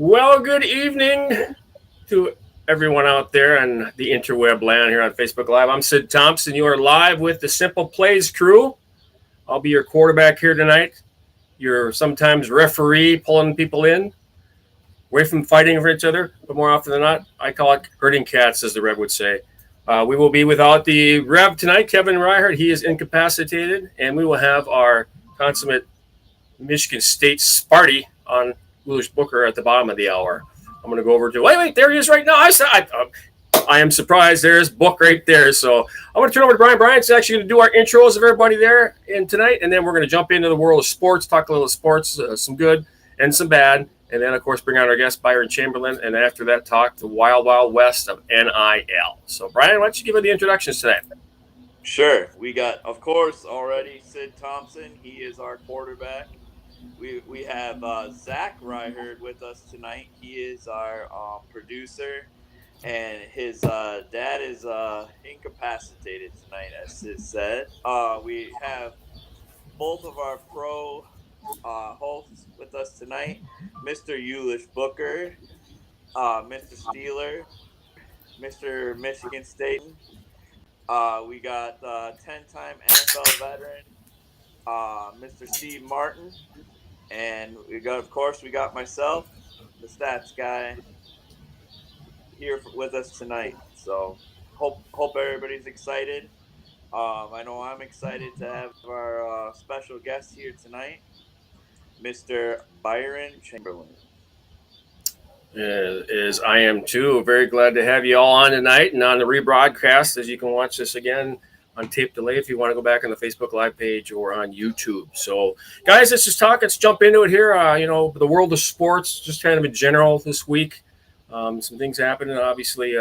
Well, good evening to everyone out there on the interweb land here on Facebook Live. I'm Sid Thompson. You are live with the Simple Plays crew. I'll be your quarterback here tonight. You're sometimes referee pulling people in, away from fighting for each other, but more often than not, I call it herding cats, as the Rev would say. We will be without the Rev tonight, Kevin Reihert. He is incapacitated, and we will have our consummate Michigan State Sparty on Willis Booker at the bottom of the hour. I'm going to go over to, wait, there he is right now. I am surprised. There's Book right there. So I'm going to turn over to Brian. Brian's actually going to do our intros of everybody there in tonight, and then we're going to jump into the world of sports, talk a little sports, some good and some bad, and then, of course, bring on our guest, Byron Chamberlain, and after that, talk the wild, wild west of NIL. So, Brian, why don't you give her the introductions today? Sure. We got, of course, already Sid Thompson. He is our quarterback. We have Zach Reihert with us tonight. He is our producer, and his dad is incapacitated tonight, as Sid said. We have both of our pro hosts with us tonight, Mr. Ulish Booker, Mr. Steeler, Mr. Michigan State. We got 10-time NFL veteran, Mr. Steve Martin. And we got myself, the stats guy, here with us tonight. So hope everybody's excited. I know I'm excited to have our special guest here tonight, Mr. Byron Chamberlain. As I am too. Very glad to have you all on tonight and on the rebroadcast, as you can watch this again on tape delay if you want to go back on the Facebook Live page or on YouTube. So, guys, let's just talk. Let's jump into it here. The world of sports, just kind of in general this week. Some things happening. Obviously,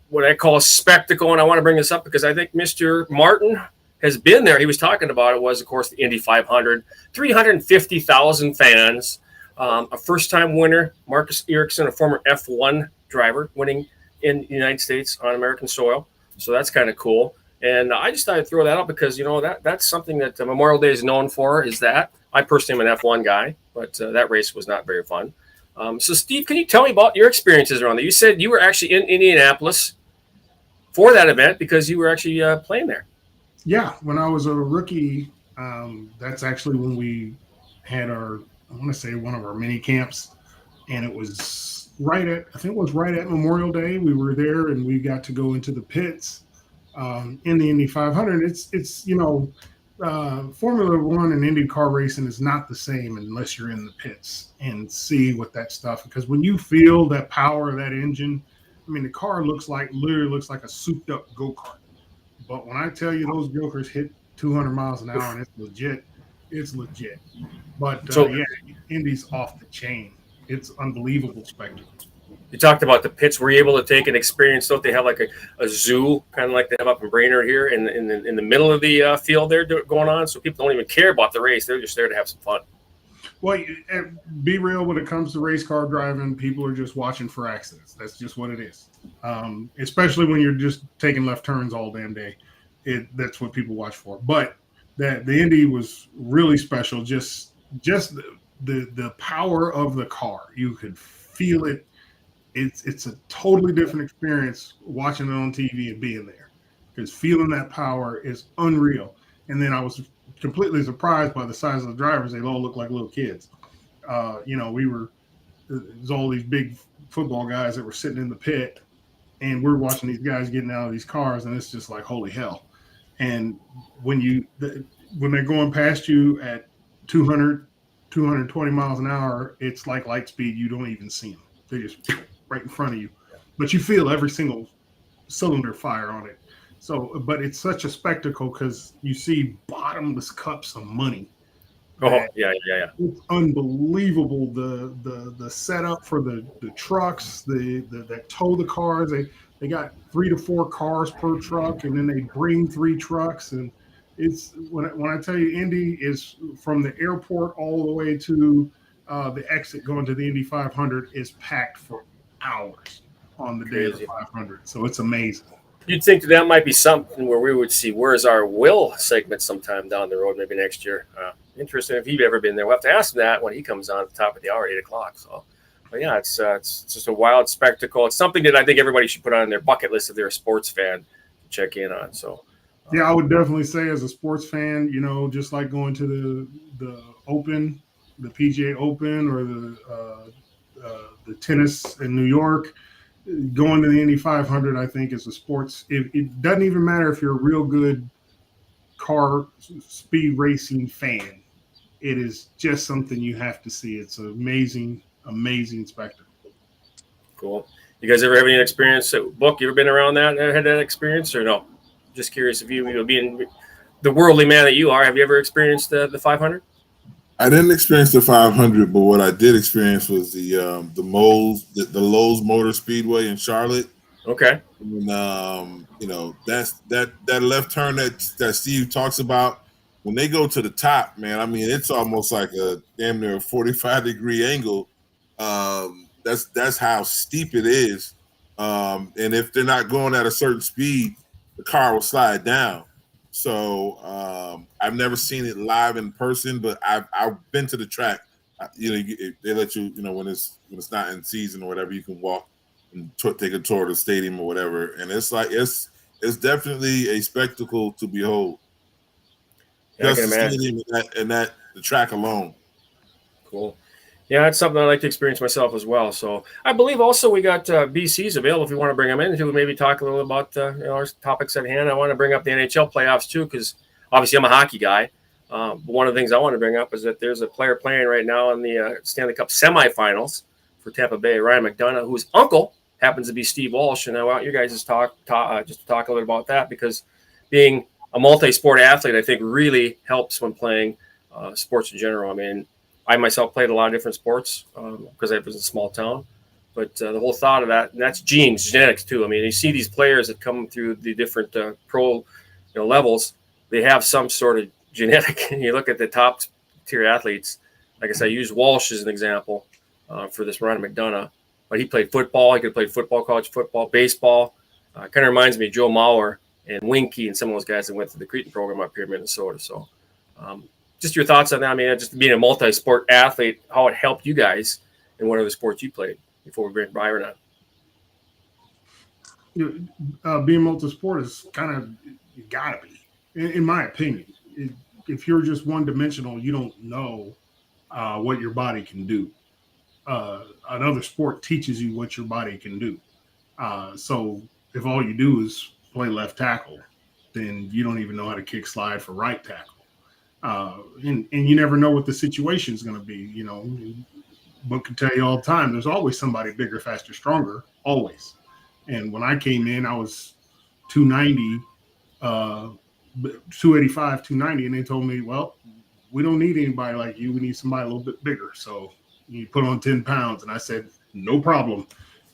what I call a spectacle, and I want to bring this up because I think Mr. Martin has been there. He was talking about it. Was, of course, the Indy 500. 350,000 fans. A first-time winner, Marcus Ericsson, a former F1 driver, winning in the United States on American soil. So that's kind of cool. And I just thought I'd throw that out because, that's something that Memorial Day is known for, is that. I personally am an F1 guy, but that race was not very fun. So, Steve, can you tell me about your experiences around there? You said you were actually in Indianapolis for that event because you were actually playing there. Yeah, when I was a rookie, that's actually when we had one of our mini camps, and it was right at Memorial Day. We were there, and we got to go into the pits. In the Indy 500, it's Formula One and Indy car racing is not the same unless you're in the pits and see what that stuff. Because when you feel that power of that engine, I mean, the car literally looks like a souped up go-kart. But when I tell you those jokers hit 200 miles an hour and it's legit, it's legit. But Indy's off the chain. It's unbelievable spectacle. You talked about the pits. Were you able to take an experience? Don't they have like a zoo, kind of like they have up in Brainerd here in the middle of the field there going on? So people don't even care about the race. They're just there to have some fun. Well, be real, when it comes to race car driving, people are just watching for accidents. That's just what it is. Especially when you're just taking left turns all damn day. That's what people watch for. But the Indy was really special. Just the power of the car. You could feel it. It's a totally different experience watching it on TV and being there, because feeling that power is unreal. And then I was completely surprised by the size of the drivers. They all look like little kids. There's all these big football guys that were sitting in the pit, and we're watching these guys getting out of these cars, and it's just like, holy hell. And when they're going past you at 200, 220 miles an hour, it's like light speed. You don't even see them. They just right in front of you, but you feel every single cylinder fire on it. So, but it's such a spectacle because you see bottomless cups of money. Oh, yeah. It's unbelievable. The setup for the trucks, that tow the cars. They got 3 to 4 cars per truck, and then they bring 3 trucks. And it's when I tell you, Indy is from the airport all the way to the exit going to the Indy 500 is packed for hours on the day of the 500. So it's amazing. You'd think that might be something where we would see Where's Our Will segment sometime down the road, maybe next year. Interesting if he'd ever been there. We'll have to ask him that when he comes on at the top of the hour, 8 o'clock. So But yeah, it's just a wild spectacle. It's something that I think everybody should put on their bucket list if they're a sports fan to check in on. So yeah, I would definitely say as a sports fan, just like going to the Open, the PGA Open, or the tennis in New York, going to the Indy 500, I think is a sports. It doesn't even matter if you're a real good car speed racing fan. It is just something you have to see. It's an amazing spectacle. cool. You guys ever have any experience? Book, you ever been around that? Had that experience or no? Just curious if you being the worldly man that you are, have you ever experienced the 500? I didn't experience the 500, but what I did experience was the Lowe's Motor Speedway in Charlotte. Okay. And that's that left turn that Steve talks about. When they go to the top, man, I mean, it's almost like a damn near 45-degree angle. That's how steep it is. And if they're not going at a certain speed, the car will slide down. So I've never seen it live in person, but I've been to the track. They let you, when it's not in season or whatever, you can walk and take a tour of the stadium or whatever. And it's like it's definitely a spectacle to behold. Yeah, I Just can the imagine. stadium and the track alone. Cool. Yeah, it's something I like to experience myself as well. So I believe also we got BCs available if you want to bring them in to maybe talk a little about our topics at hand. I want to bring up the NHL playoffs too because obviously I'm a hockey guy. But one of the things I want to bring up is that there's a player playing right now in the Stanley Cup semifinals for Tampa Bay, Ryan McDonough, whose uncle happens to be Steve Walsh. And I want you guys to talk just to talk a little bit about that because being a multi-sport athlete, I think really helps when playing sports in general. I mean, I myself played a lot of different sports because I was in a small town. But the whole thought of that, and that's genetics too. I mean, you see these players that come through the different pro levels, they have some sort of genetic. And you look at the top tier athletes, like I said, I use Walsh as an example for this Ryan McDonough. But he played football. He could play football, college football, baseball. Kind of reminds me of Joe Mauer and Winky and some of those guys that went through the Cretan program up here in Minnesota. So just your thoughts on that. I mean, just being a multi-sport athlete, how it helped you guys in whatever sport you played before we bring Byron on. Being multi-sport is kind of, you gotta be, in my opinion. If you're just one-dimensional, you don't know what your body can do. Another sport teaches you what your body can do. So if all you do is play left tackle, then you don't even know how to kick slide for right tackle. And you never know what the situation is going to be. Book can tell you all the time, there's always somebody bigger, faster, stronger, always. And when I came in, I was 290, 285, 290, and they told me, well, we don't need anybody like you. We need somebody a little bit bigger. So you put on 10 pounds. And I said, no problem.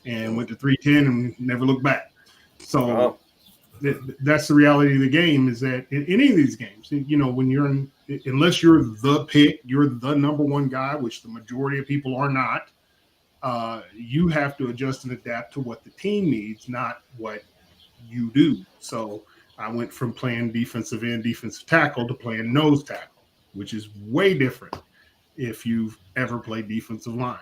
And went to 310 and never looked back. So Wow. That's the reality of the game, is that in any of these games, when you're unless you're the pick, you're the number one guy, which the majority of people are not, you have to adjust and adapt to what the team needs, not what you do. So I went from playing defensive end, defensive tackle to playing nose tackle, which is way different if you've ever played defensive line.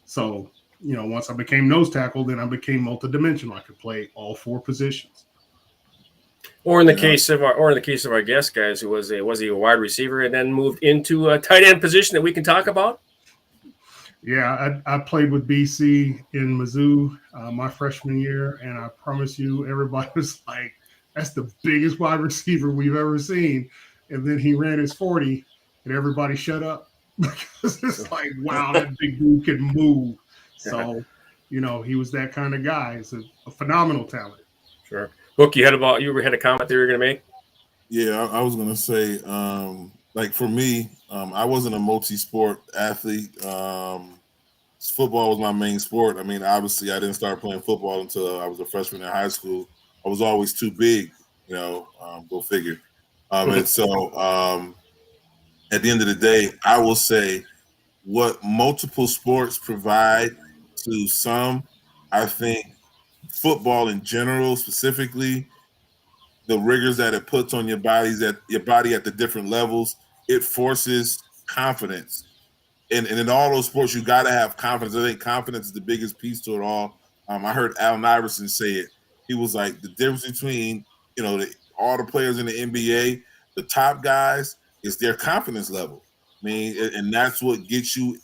So, once I became nose tackle, then I became multidimensional. I could play all four positions. Or in the case of our guest guys, who was he a wide receiver and then moved into a tight end position that we can talk about? Yeah, I played with BC in Mizzou my freshman year, and I promise you, everybody was like, "That's the biggest wide receiver we've ever seen." And then he ran his 40, and everybody shut up because it's like, "Wow, that big dude can move." So, he was that kind of guy. He's a phenomenal talent. Sure. Book, you had a comment that you were going to make? Yeah, I was going to say, like for me, I wasn't a multi-sport athlete. Football was my main sport. I mean, obviously, I didn't start playing football until I was a freshman in high school. I was always too big, go figure. And so at the end of the day, I will say what multiple sports provide to some, I think football in general, specifically, the rigors that it puts on your body at the different levels, it forces confidence and in all those sports, you got to have confidence. I think confidence is the biggest piece to it all. I heard Allen Iverson say it. He was like, the difference between, all the players in the NBA, the top guys, is their confidence level. I mean, and that's what gets you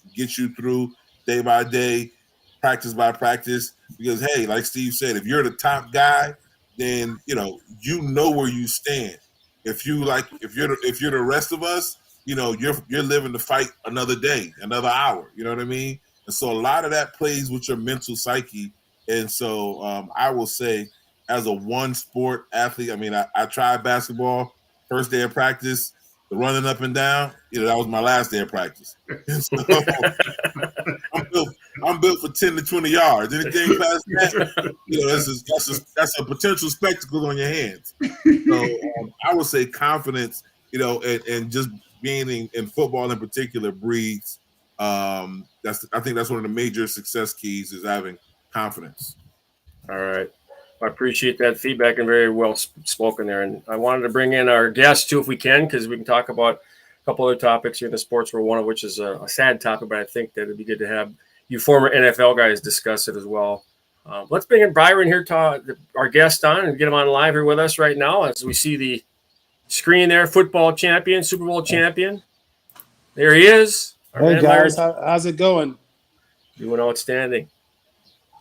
through day by day, practice by practice. Because hey, like Steve said, if you're the top guy, then you know where you stand. If you're the rest of us, you're living to fight another day, another hour. You know what I mean? And so a lot of that plays with your mental psyche. And so I will say, as a one sport athlete, I mean, I tried basketball, first day of practice, the running up and down, that was my last day of practice. And so I'm built for 10 to 20 yards. Anything past that, that's a potential spectacle on your hands. So I would say confidence, and just being in football in particular breeds. I think that's one of the major success keys is having confidence. All right. I appreciate that feedback and very well spoken there. And I wanted to bring in our guests too, if we can, because we can talk about a couple other topics here in the sports world, one of which is a sad topic, but I think that it'd be good to have you former NFL guys discuss it as well. Let's bring in Byron here, our guest on, and get him on live here with us right now as we see the screen there, football champion, Super Bowl champion. There he is. Hey guys, how's it going? Doing outstanding.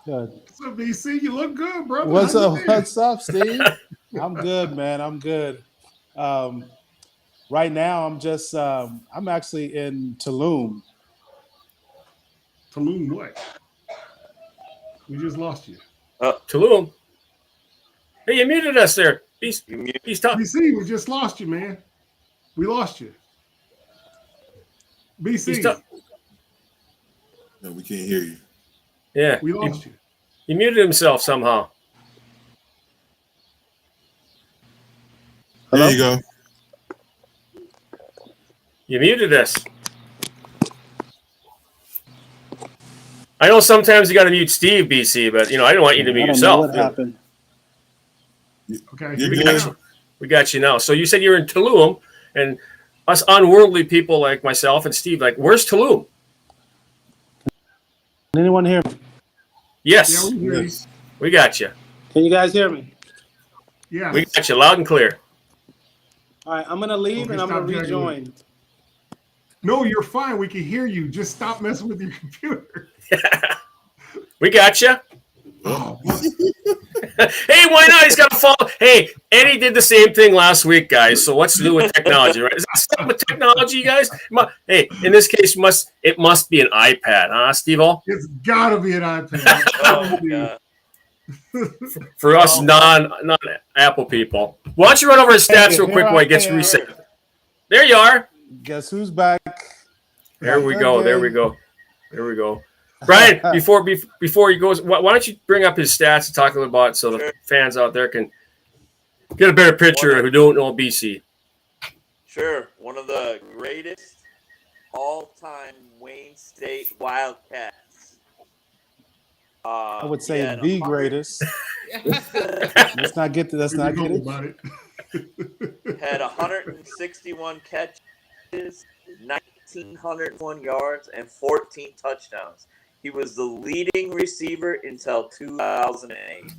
Good. What's up, BC? You look good, brother. What's up, Steve? I'm good, man. I'm good. Right now, I'm actually in Tulum. Tulum what? We just lost you. Tulum. Hey, you muted us there. He's talking. BC, we just lost you, man. We lost you. BC. No, we can't hear you. Yeah. We lost you. He muted himself somehow. Hello? There you go. You muted us. I know sometimes you got to mute Steve, BC, but I don't want you to mute yourself. What happened? Okay. We got you now. So you said you're in Tulum, and us unworldly people like myself and Steve, where's Tulum? Can anyone hear me? Yes. Yeah, we hear you. We got you. Can you guys hear me? Yeah. We got you loud and clear. All right, I'm going to leave and I'm going to rejoin. No, you're fine. We can hear you. Just stop messing with your computer. We got you. Oh, Hey, why not? He's got to follow. Hey, Eddie did the same thing last week, guys. So what's new with technology, right? Is that something with technology, guys? Hey, in this case, it must be an iPad, huh, Steve-O? it's got to be an iPad. Oh, God. For us non-Apple people. Why don't you run over his stats real quick while he gets reset? There you are. Guess who's back? There we go. There we go. There we go. Brian, before he goes, why don't you bring up his stats and talk a little about it so the fans out there can get a better picture who don't know BC. Sure. One of the greatest all-time Wayne State Wildcats. I would say the greatest. Let's not get it. About it. Had 161 catches, 1,901 yards, and 14 touchdowns. He was the leading receiver until 2008.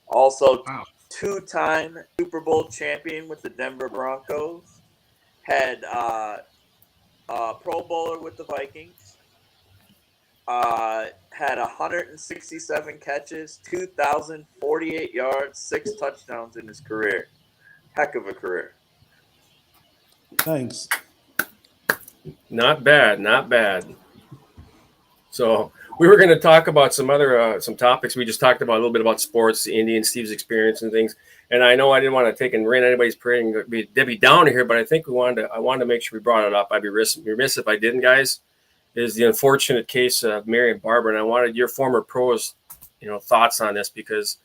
Also, two-time Super Bowl champion with the Denver Broncos. Had Pro Bowler with the Vikings. Had 167 catches, 2,048 yards, 6 touchdowns in his career. Heck of a career. Thanks. Not bad, not bad. So we were going to talk about some other some topics. We just talked about a little bit about sports, Indy and Steve's experience and things. And I know I didn't want to take and rain anybody's parade and be Debbie Downer here, but I think I wanted to make sure we brought it up. I'd be remiss if I didn't, guys. Is the unfortunate case of Mary and Barbara, and I wanted your former pros, thoughts on this because,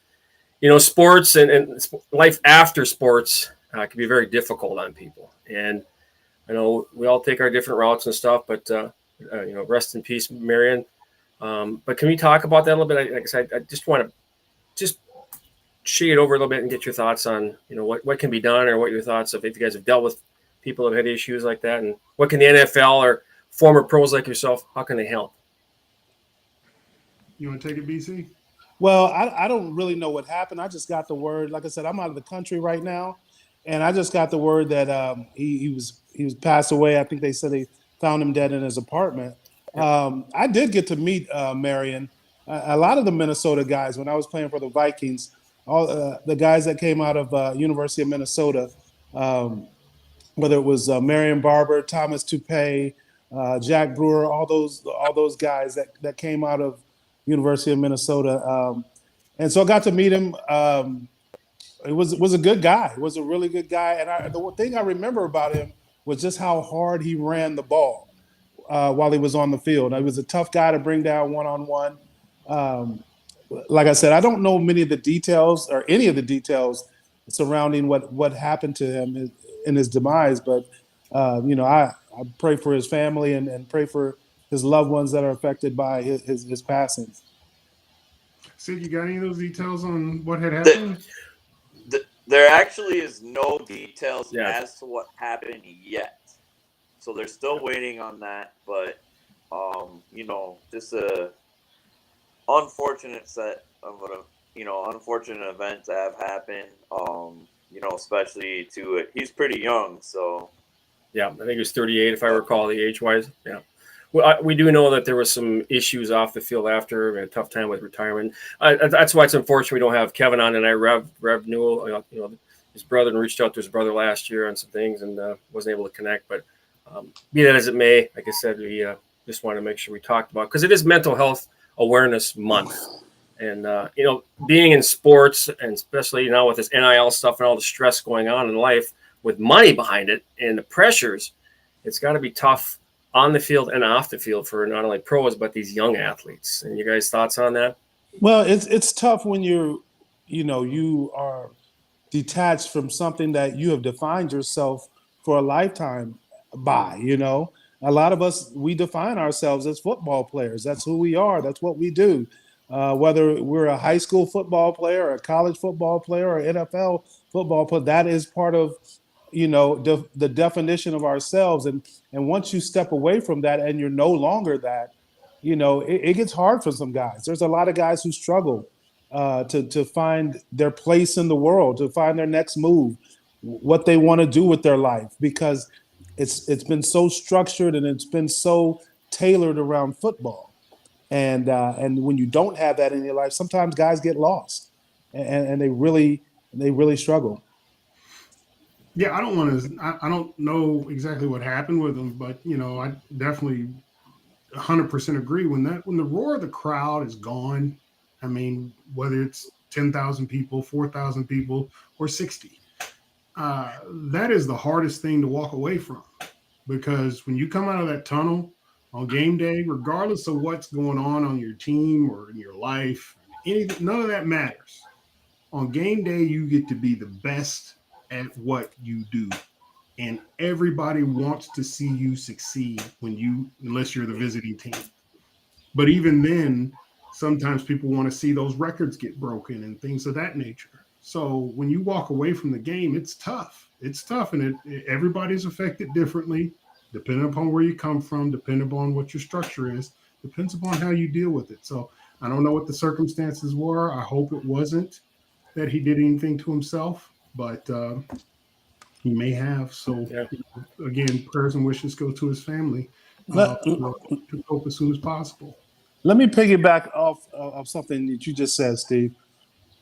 sports and life after sports can be very difficult on people. And I know we all take our different routes and stuff, but rest in peace, Marion. But can we talk about that a little bit? Like I said, I just want to shade over a little bit and get your thoughts on, what can be done or what your thoughts of if you guys have dealt with people who have had issues like that, and what can the NFL or former pros like yourself, how can they help? You want to take it, BC? Well, I don't really know what happened. I just got the word. Like I said, I'm out of the country right now, and I just got the word that he was passed away. I think they said they found him dead in his apartment. I did get to meet Marion. A lot of the Minnesota guys when I was playing for the Vikings, all the guys that came out of University of Minnesota, whether it was Marion Barber, Thomas Toupee, Jack Brewer, all those guys that came out of University of Minnesota, and so I got to meet him. It was a good guy. It was a really good guy. And the thing I remember about him was just how hard he ran the ball while he was on the field. He was a tough guy to bring down one-on-one. Like I said, I don't know many of the details or any of the details surrounding what happened to him in his demise, but I pray for his family and pray for his loved ones that are affected by his passing. Sid, you got any of those details on what had happened? There actually is no details Yeah. as to what happened yet. So they're still waiting on that. But, just a unfortunate set of, unfortunate events that have happened, especially to it. He's pretty young, so. Yeah, I think he was 38, if I recall the age-wise. Yeah. Well, we do know that there was some issues off the field after. We had a tough time with retirement. That's why it's unfortunate we don't have Kevin on tonight. Rev Newell, his brother, and reached out to his brother last year on some things and wasn't able to connect. But be that as it may, like I said, we just want to make sure we talked about, because it is Mental Health Awareness Month. And, being in sports, and especially now with this NIL stuff and all the stress going on in life with money behind it and the pressures, it's got to be tough on the field and off the field for not only pros, but these young athletes. And you guys' thoughts on that? Well, it's tough when you are detached from something that you have defined yourself for a lifetime by. A lot of us, we define ourselves as football players. That's who we are. That's what we do. Whether we're a high school football player, or a college football player, or NFL football player, that is part of the definition of ourselves. And once you step away from that and you're no longer that, it gets hard for some guys. There's a lot of guys who struggle to find their place in the world, to find their next move, what they want to do with their life, because it's been so structured and it's been so tailored around football. And when you don't have that in your life, sometimes guys get lost and they really struggle. Yeah, I don't know exactly what happened with him, but I definitely 100% agree. When the roar of the crowd is gone, I mean, whether it's 10,000 people, 4,000 people, or 60, that is the hardest thing to walk away from, because when you come out of that tunnel on game day, regardless of what's going on your team or in your life, none of that matters. On game day, you get to be the best at what you do, and everybody wants to see you succeed unless you're the visiting team. But even then, sometimes people want to see those records get broken and things of that nature. So when you walk away from the game, it's tough. And everybody's affected differently, depending upon where you come from, depending upon what your structure is, depends upon how you deal with it. So I don't know what the circumstances were. I hope it wasn't that he did anything to himself, but he may have. So again, prayers and wishes go to his family to cope as soon as possible. Let me piggyback off of something that you just said, Steve.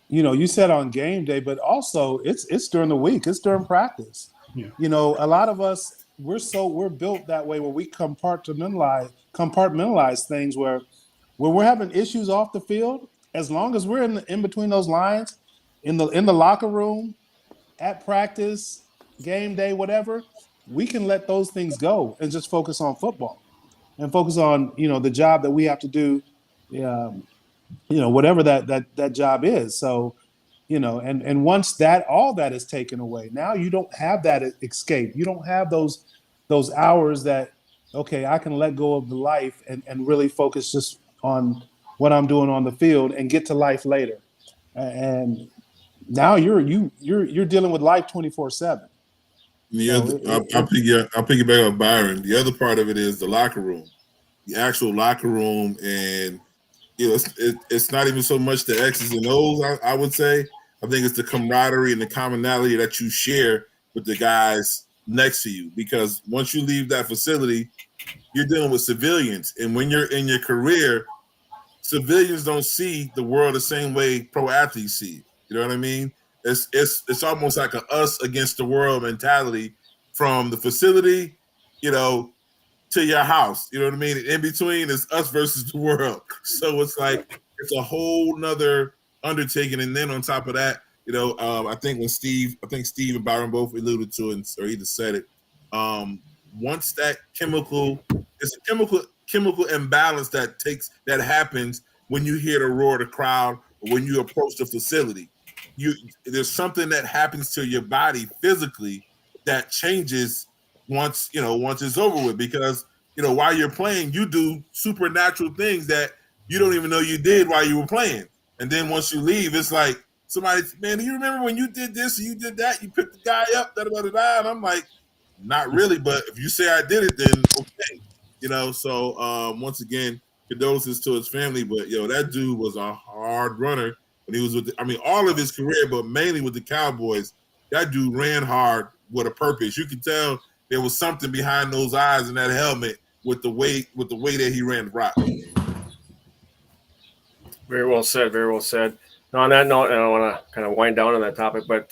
You said on game day, but also it's during the week. It's during practice. Yeah. A lot of us, we're built that way where we compartmentalize things where we're having issues off the field. As long as we're in between those lines, in the locker room, at practice, game day, whatever, we can let those things go and just focus on football and focus on the job that we have to do, whatever that job is. So and once all that is taken away, now you don't have that escape. You don't have those hours that, okay, I can let go of the life and really focus just on what I'm doing on the field and get to life later. And now you're dealing with life 24/7. I'll piggyback on Byron. The other part of it is the locker room, the actual locker room, and it's not even so much the X's and O's. I would say I think it's the camaraderie and the commonality that you share with the guys next to you. Because once you leave that facility, you're dealing with civilians, and when you're in your career, civilians don't see the world the same way pro athletes see it. You know what I mean? It's almost like a us against the world mentality from the facility, to your house. You know what I mean? In between is us versus the world. So it's like it's a whole nother undertaking. And then on top of that, I think Steve and Byron both alluded to it, or either said it. Once that it's a chemical imbalance that happens when you hear the roar of the crowd or when you approach the facility. There's something that happens to your body physically that changes once it's over with, because while you're playing, you do supernatural things that you don't even know you did while you were playing. And then once you leave, it's like somebody, man, do you remember when you did this or you did that? You picked the guy up, da-da-da-da-da. And I'm like, not really, but if you say I did it, then okay. So once again, condolences to his family, but that dude was a hard runner when he was all of his career, but mainly with the Cowboys. That dude ran hard with a purpose. You could tell there was something behind those eyes and that helmet with the way that he ran the route. Very well said. Very well said. Now, on that note, and I want to kind of wind down on that topic, but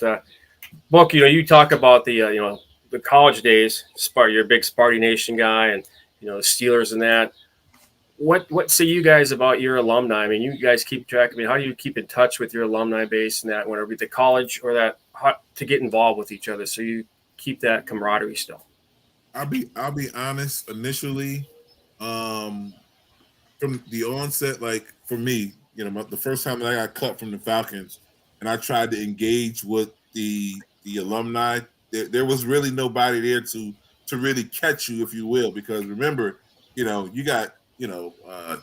Buck, you talk about the the college days. You're a big Sparty Nation guy, and the Steelers and that. What say you guys about your alumni? I mean, you guys keep track. I mean, how do you keep in touch with your alumni base and that, whether it be the college or that, to get involved with each other, so you keep that camaraderie still? I'll be honest. Initially, from the onset, like for me, the first time that I got cut from the Falcons, and I tried to engage with the alumni, there was really nobody there to really catch you, if you will, because remember, you got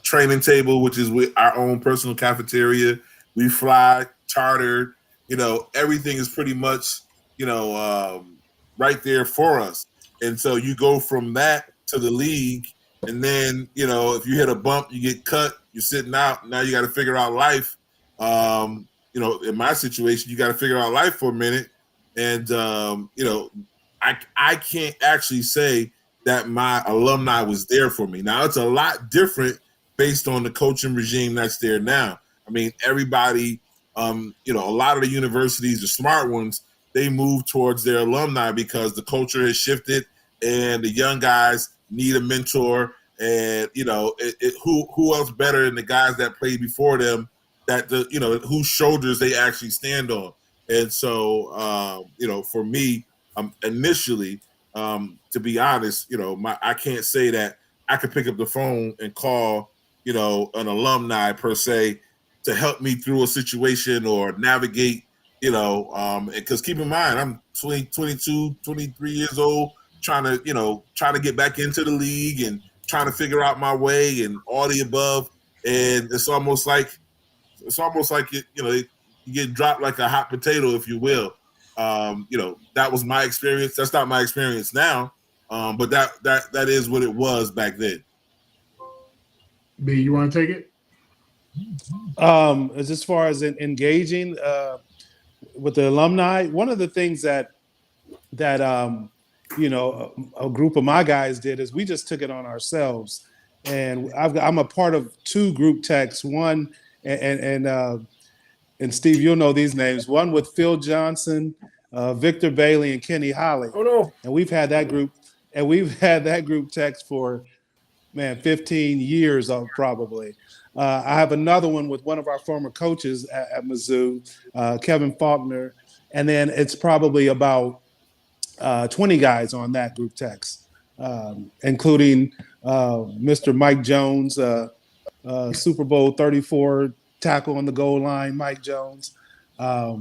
training table, which is with our own personal cafeteria. We fly chartered. Everything is pretty much right there for us. And so you go from that to the league, and then if you hit a bump, you get cut. You're sitting out. Now you got to figure out life. In my situation, you got to figure out life for a minute. And I can't actually say that my alumni was there for me. Now, it's a lot different based on the coaching regime that's there now. I mean, everybody, a lot of the universities, the smart ones, they move towards their alumni because the culture has shifted and the young guys need a mentor. And, who else better than the guys that played before them, that whose shoulders they actually stand on. And so, for me, initially, to be honest, I can't say that I could pick up the phone and call, an alumni per se to help me through a situation or navigate, because keep in mind, I'm 22, 23 years old, trying to get back into the league and trying to figure out my way and all the above. And it's almost like you get dropped like a hot potato, if you will. That was my experience. That's not my experience now, but that is what it was back then. B, you want to take it? As far as engaging with the alumni, one of the things that a group of my guys did is we just took it on ourselves, and I'm a part of two group texts. One, and Steve, you'll know these names. One with Phil Johnson, Victor Bailey, and Kenny Holly. Oh no! And we've had that group text for 15 years probably. I have another one with one of our former coaches at Mizzou, Kevin Faulkner, and then it's probably about 20 guys on that group text, including Mr. Mike Jones, Super Bowl 34 tackle on the goal line, Mike Jones, a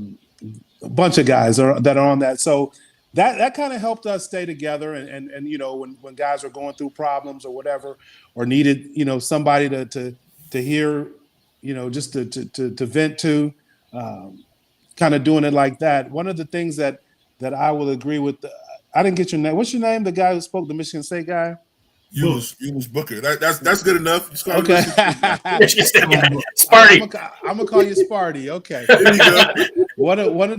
bunch of guys that are on that. So that kind of helped us stay together. And when guys are going through problems or whatever, or needed, somebody to hear, just to vent to, kind of doing it like that. One of the things that I will agree with, I didn't get your name. What's your name? The guy who spoke, the Michigan State guy? Eunice Booker. That's good enough. Just call Okay. Michigan State guy. I'm Sparty. gonna call you Sparty. Okay. There you go. One of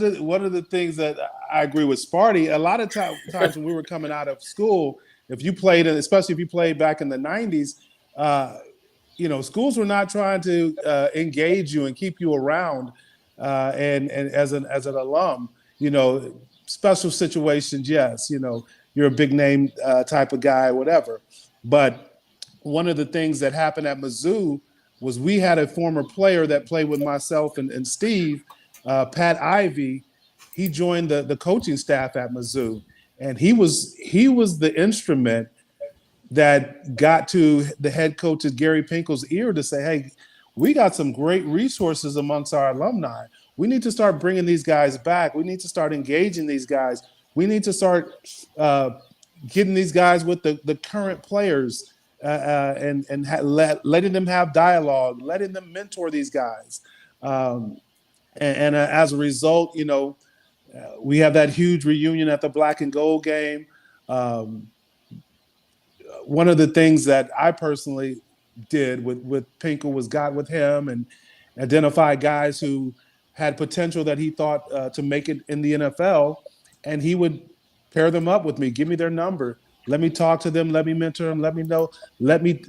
the things that I agree with Sparty. A lot of times when we were coming out of school, if you played, especially if you played back in the '90s, schools were not trying to engage you and keep you around. And as an alum, special situations, yes, you're a big name type of guy, whatever. But one of the things that happened at Mizzou was we had a former player that played with myself and Steve, Pat Ivey. He joined the coaching staff at Mizzou, and he was the instrument that got to the head coach's Gary Pinkel's ear to say, hey, we got some great resources amongst our alumni. We need to start bringing these guys back. We need to start engaging these guys. We need to start getting these guys with the current players and letting them have dialogue, letting them mentor these guys. And as a result, we have that huge reunion at the Black and Gold game. One of the things that I personally did with Pinkel was got with him and identify guys who had potential that he thought to make it in the NFL, and he would pair them up with me, give me their number, let me talk to them, let me mentor them, let me know, let me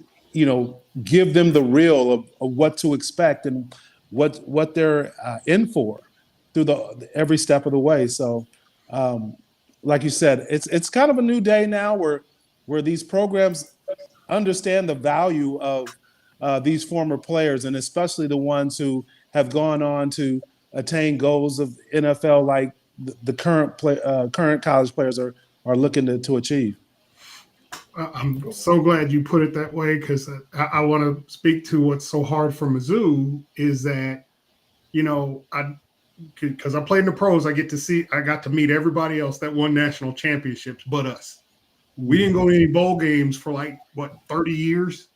give them the real of what to expect and what they're in for through every step of the way. So like you said, it's kind of a new day now where these programs understand the value of these former players, and especially the ones who have gone on to attain goals of NFL like the current college players are looking to achieve. I'm so glad you put it that way, because I want to speak to what's so hard for Mizzou is that, because I played in the pros, I got to meet everybody else that won national championships but us. We didn't go to any bowl games for 30 years.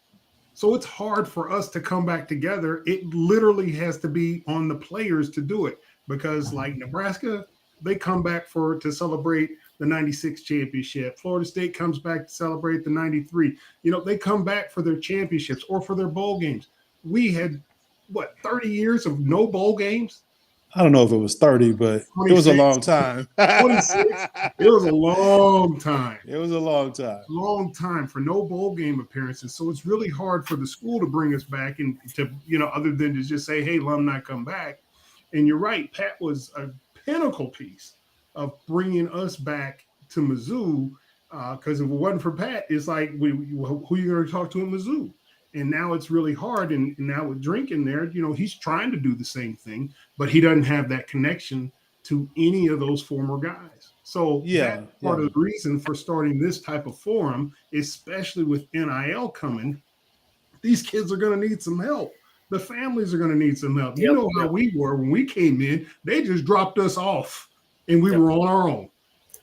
So it's hard for us to come back together. It literally has to be on the players to do it, because like Nebraska, they come back to celebrate the 96 championship. Florida State comes back to celebrate the 93. They come back for their championships or for their bowl games. We had 30 years of no bowl games? I don't know if it was 30, but 26. It was a long time. 26. It was a long time. It was a long time. Long time for no bowl game appearances. So it's really hard for the school to bring us back and to, other than to just say, hey, alumni, come back. And you're right. Pat was a pinnacle piece of bringing us back to Mizzou. Because if it wasn't for Pat, it's like, who are you going to talk to in Mizzou? And now it's really hard. And now with Drink in there, he's trying to do the same thing, but he doesn't have that connection to any of those former guys. So that's part of the reason for starting this type of forum, especially with NIL coming. These kids are going to need some help. The families are going to need some help. You know how we were when we came in. They just dropped us off, and we were on our own.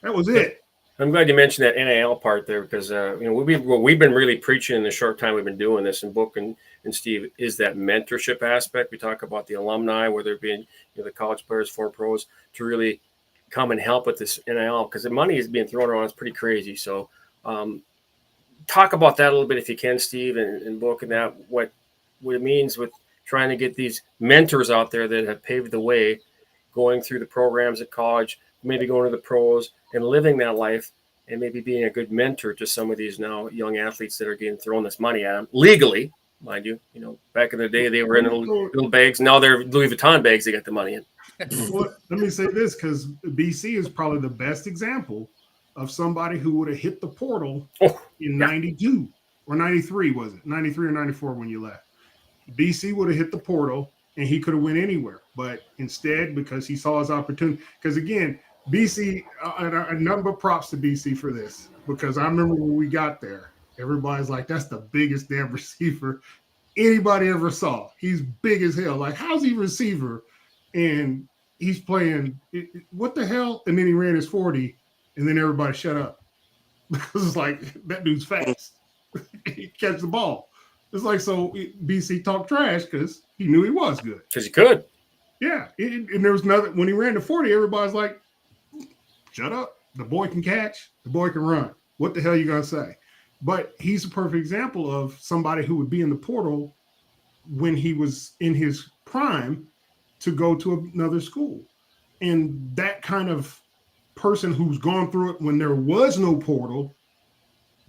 That was it. I'm glad you mentioned that NIL part there, because what we've been really preaching in the short time we've been doing this, and Book and Steve, is that mentorship aspect. We talk about the alumni, whether it be the college players, for pros, to really come and help with this NIL, because the money is being thrown around. It's pretty crazy. So talk about that a little bit if you can, Steve and Book, and that what it means with trying to get these mentors out there that have paved the way, going through the programs at college, maybe going to the pros and living that life, and maybe being a good mentor to some of these now young athletes that are getting thrown this money at them legally, mind you. Back in the day, they were in little bags. Now they're Louis Vuitton bags. They got the money in. Well, let me say this, because BC is probably the best example of somebody who would have hit the portal in 92 or 93, was it? 93 or 94 when you left. BC would have hit the portal, and he could have went anywhere. But instead, because he saw his opportunity, because again, BC, a number of props to BC for this, because I remember when we got there, everybody's like, that's the biggest damn receiver anybody ever saw. He's big as hell. Like, how's he receiver? And he's playing, what the hell? And then he ran his 40, and then everybody shut up. Because it's like, that dude's fast. He catch the ball. It's like, so BC talked trash because he knew he was good. Because he could. Yeah. And there was nothing, when he ran the 40, everybody's like, shut up. The boy can catch, the boy can run. What the hell are you going to say? But he's a perfect example of somebody who would be in the portal when he was in his prime to go to another school. And that kind of person who's gone through it when there was no portal,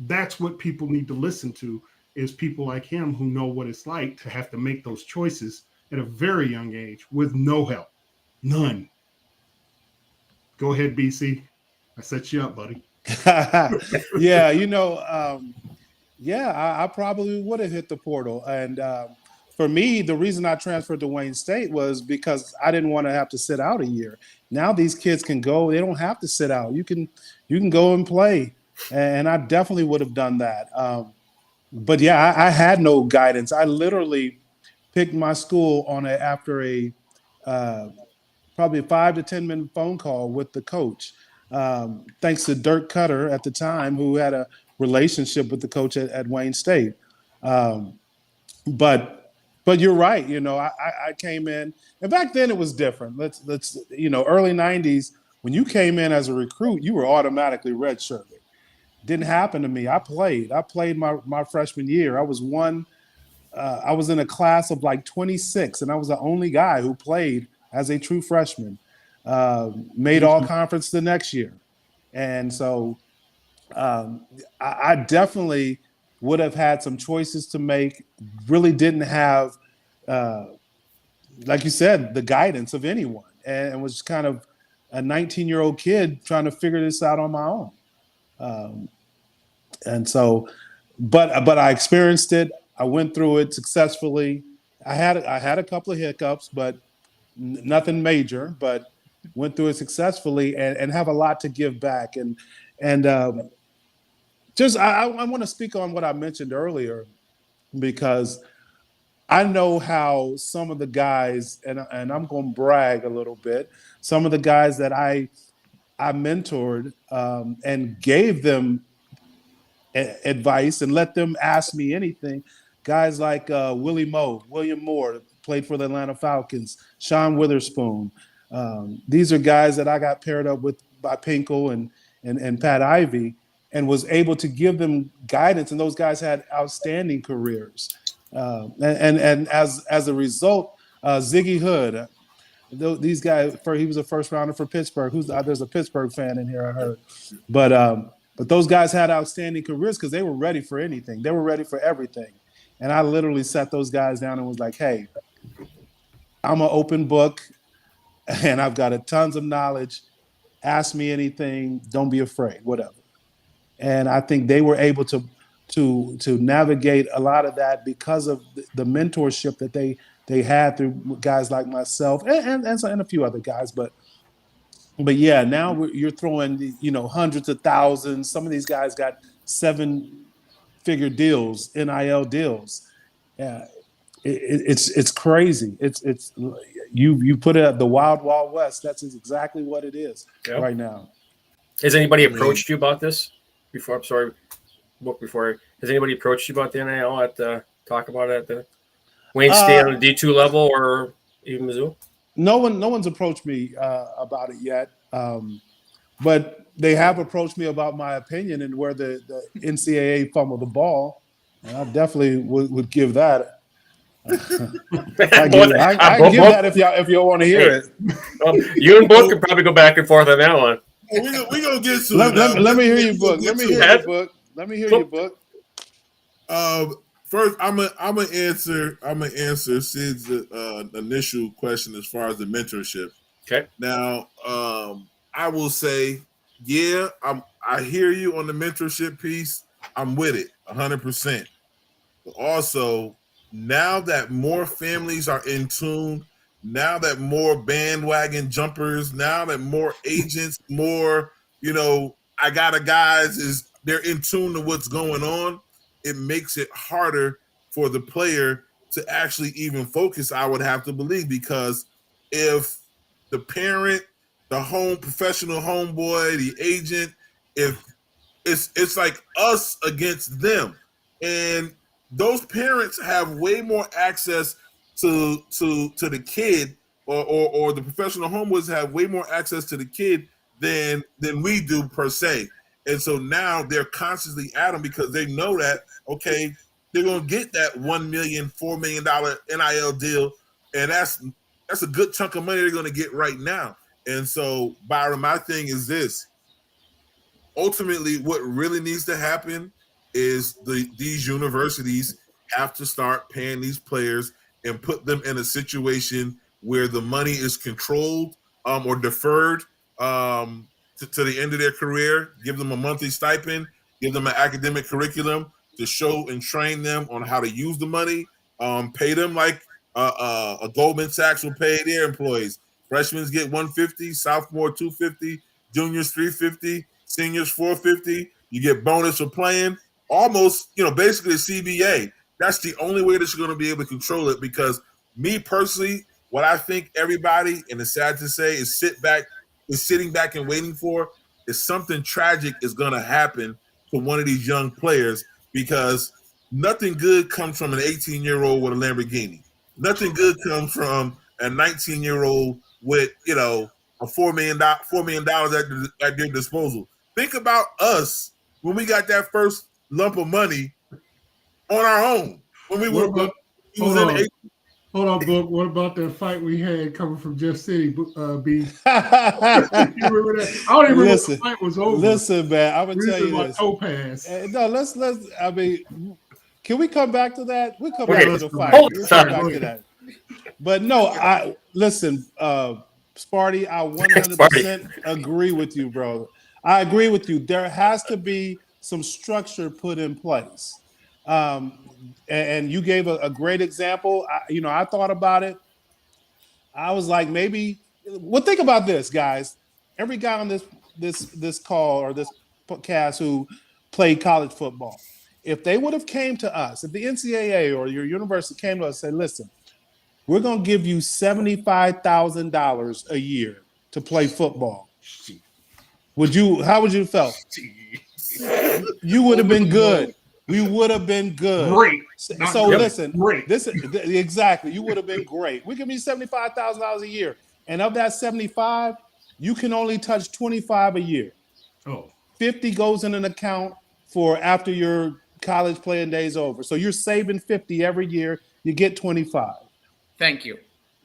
that's what people need to listen to, is people like him who know what it's like to have to make those choices at a very young age with no help. None. Go ahead, BC. I set you up, buddy. Yeah, I probably would have hit the portal. And for me, the reason I transferred to Wayne State was because I didn't want to have to sit out a year. Now these kids can go; they don't have to sit out. You can go and play, and I definitely would have done that. But yeah, I had no guidance. I literally picked my school after a probably a 5 to 10 minute phone call with the coach. Thanks to Dirk Cutter at the time, who had a relationship with the coach at Wayne State. But you're right. I came in, and back then it was different. Let's early 90s, when you came in as a recruit, you were automatically redshirted. Didn't happen to me. I played my freshman year. I was in a class of like 26, and I was the only guy who played as a true freshman. Made all conference the next year. And so I definitely would have had some choices to make. Really didn't have, like you said, the guidance of anyone, and was kind of a 19-year-old kid trying to figure this out on my own. And so, but I experienced it. I went through it successfully. I had a couple of hiccups, but nothing major. But went through it successfully, and have a lot to give back. And just I want to speak on what I mentioned earlier, because I know how some of the guys, and I'm going to brag a little bit, some of the guys that I mentored and gave them advice and let them ask me anything. Guys like William Moore, played for the Atlanta Falcons, Sean Witherspoon. These are guys that I got paired up with by Pinkle and Pat Ivy, and was able to give them guidance. And those guys had outstanding careers. And as a result, Ziggy Hood, these guys, he was a first rounder for Pittsburgh. There's a Pittsburgh fan in here, I heard. But those guys had outstanding careers because they were ready for anything. They were ready for everything. And I literally sat those guys down and was like, hey, I'm an open book, and I've got tons of knowledge. Ask me anything. Don't be afraid, whatever. And I think they were able to navigate a lot of that because of the mentorship that they had through guys like myself and a few other guys. But yeah, now you're throwing, hundreds of thousands. Some of these guys got 7-figure deals, NIL deals. Yeah, it's crazy. It's you put it at the wild west. That's exactly what it is right now. Has anybody approached you about this before? I'm sorry, before. Has anybody approached you about the NIL talk about it at the Wayne State on the D2 level or even Mizzou? No one's approached me about it yet, but they have approached me about my opinion and where the NCAA fumbled the ball, and I definitely would give that. I give that if y'all want to hear it. Well, you and Book could probably go back and forth on that one. We gonna get to it. Let me hear your book. Let me hear your book. First, I'm gonna answer Sid's initial question as far as the mentorship. Okay. Now, I will say, yeah, I hear you on the mentorship piece. I'm with it 100%. But also, now that more families are in tune, now that more bandwagon jumpers, now that more agents, more, I got a guys they're in tune to what's going on. It makes it harder for the player to actually even focus, I would have to believe, because if the parent, the professional homeboy, the agent, if it's like us against them, and those parents have way more access to the kid, or the professional homeboys have way more access to the kid than we do per se. And so now they're constantly at them because they know that, okay, they're going to get that $1 million, $4 million NIL deal. And that's a good chunk of money they're going to get right now. And so, Byron, my thing is this. Ultimately, what really needs to happen is these universities have to start paying these players and put them in a situation where the money is controlled or deferred to the end of their career. Give them a monthly stipend, give them an academic curriculum to show and train them on how to use the money, pay them like a Goldman Sachs will pay their employees. Freshmen get $150, sophomore $250, juniors $350, seniors $450. You get bonus for playing. Almost, basically a CBA. That's the only way that you're going to be able to control it, because me personally, what I think everybody, and it's sad to say, is sitting back and waiting for is something tragic is going to happen to one of these young players, because nothing good comes from an 18-year-old with a Lamborghini. Nothing good comes from a 19-year-old with, $4 million at their disposal. Think about us when we got that first lump of money on our own. When we were hold on, Book. What about that fight we had coming from Jeff City, B? You remember that? I don't even remember the fight was over. Listen, man, I'm gonna tell you this. Topaz. No, let's. I mean, can we come back to that? We come back to the fight. We'll come back to that. But no, listen, Sparty, I 100% agree with you, bro. I agree with you. There has to be some structure put in place. And you gave a great example. I thought about it. I was like, maybe. Well, think about this, guys. Every guy on this call or this podcast who played college football, if they would have came to us, if the NCAA or your university came to us and said, "Listen, we're going to give you $75,000 a year to play football," how would you felt? You would have been good. We would have been good. Great. So listen, great. Exactly. You would have been great. We give you $75,000 a year, and of that 75, you can only touch 25 a year. Oh, 50 goes in an account for after your college playing days over. So you're saving 50 every year. You get 25. Thank you.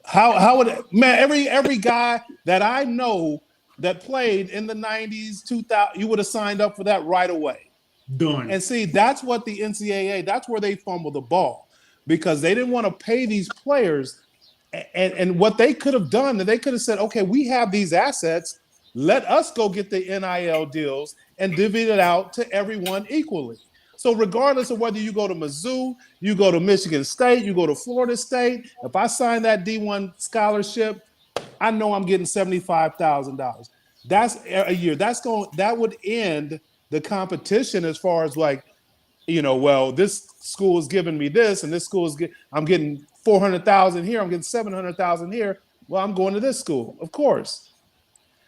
How would every guy that I know that played in the 90s, 2000, you would have signed up for that right away. Done. And see, that's what the NCAA, that's where they fumbled the ball, because they didn't want to pay these players. And what they could have done, they could have said, okay, we have these assets. Let us go get the NIL deals and divvy it out to everyone equally. So regardless of whether you go to Mizzou, you go to Michigan State, you go to Florida State, if I sign that D1 scholarship, I know I'm getting $75,000. That's a year. That would end the competition as far as well, this school is giving me this, and this school is I'm getting $400,000 here, I'm getting $700,000 here. Well, I'm going to this school, of course.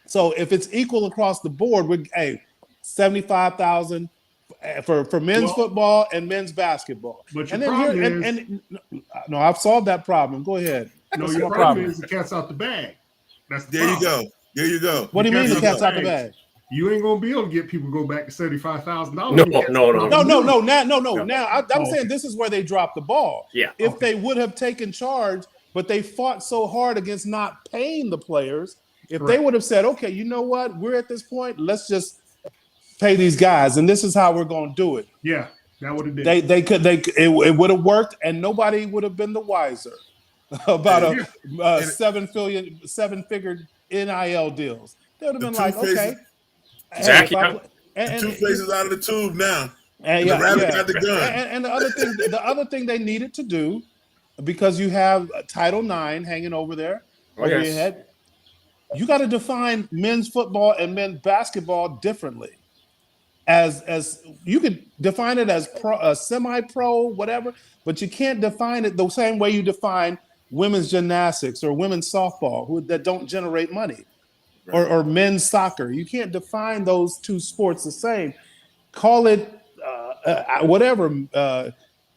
So if it's equal across the board, $75,000 for men's football and men's basketball. But your problem is, no, I've solved that problem. Go ahead. No, your problem is the cat's out the bag. That's the problem. There you go. What do you mean the cat's out the bag? You ain't gonna be able to get people to go back to $75,000. No. Now I'm saying this is where they dropped the ball. Yeah. If they would have taken charge, but they fought so hard against not paying the players. If they would have said, okay, you know what, we're at this point, let's just pay these guys, and this is how we're going to do it. Yeah, that would have been. It would have worked, and nobody would have been the wiser about seven-figure NIL deals. They would have been like, okay, exactly. Two faces out of the tube now. And the rabbit got the gun. And the other thing they needed to do, because you have Title IX hanging over there over your head, you got to define men's football and men's basketball differently. As you could define it as semi-pro, whatever, but you can't define it the same way you define women's gymnastics or women's softball that don't generate money, or men's soccer. You can't define those two sports the same. Call it whatever,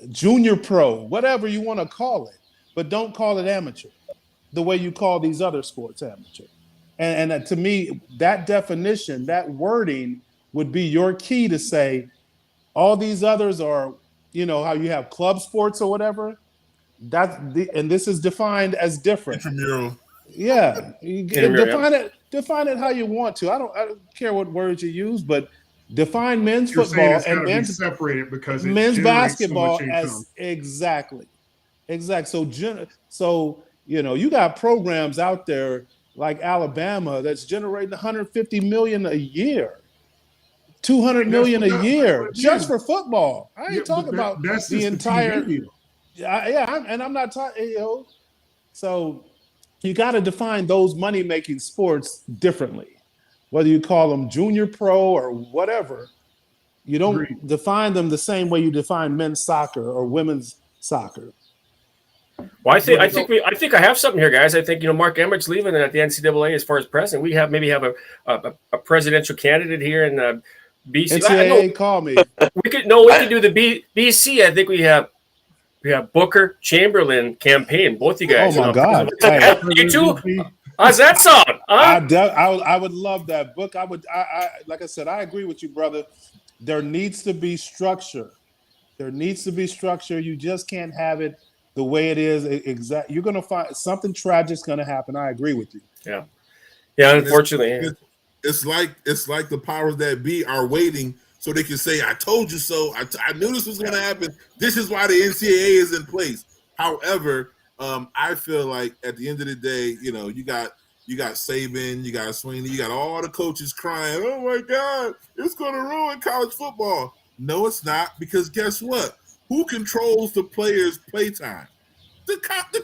junior pro, whatever you want to call it, but don't call it amateur the way you call these other sports amateur. And to me, that definition, that wording would be your key to say all these others are, how you have club sports or whatever. And this is defined as different. Intramural. Yeah, Intramural, define it how you want to. I don't care what words you use, but define men's You're saying football it's and gotta be men's separated because it men's generates so basketball much income. as exactly. So you got programs out there like Alabama that's generating 150 million a year, 200 million a year just for football. I ain't talking about that's the just entire. TV deal. I'm not talking. So you got to define those money making sports differently, whether you call them junior pro or whatever. You don't Agreed. define them the same way you define men's soccer or women's soccer. Well, I think I have something here, guys. I think Mark Emmert's leaving at the NCAA as far as president. We maybe have a presidential candidate here in BC. NCAA, call me. We could do the BC. I think we have Booker Chamberlain campaign. Both you guys. Oh my God! Hey, you too. How's that sound? Huh? I would love that book. I like I said, I agree with you, brother. There needs to be structure. You just can't have it the way it is. You're going to find something tragic's going to happen. I agree with you. Yeah. Unfortunately, it's like the powers that be are waiting so they can say, "I told you so. I knew this was going to happen. This is why the NCAA is in place." However, I feel like at the end of the day, you got Saban, you got Sweeney, you got all the coaches crying, "Oh my God, it's going to ruin college football." No, it's not, because guess what? Who controls the players' playtime? The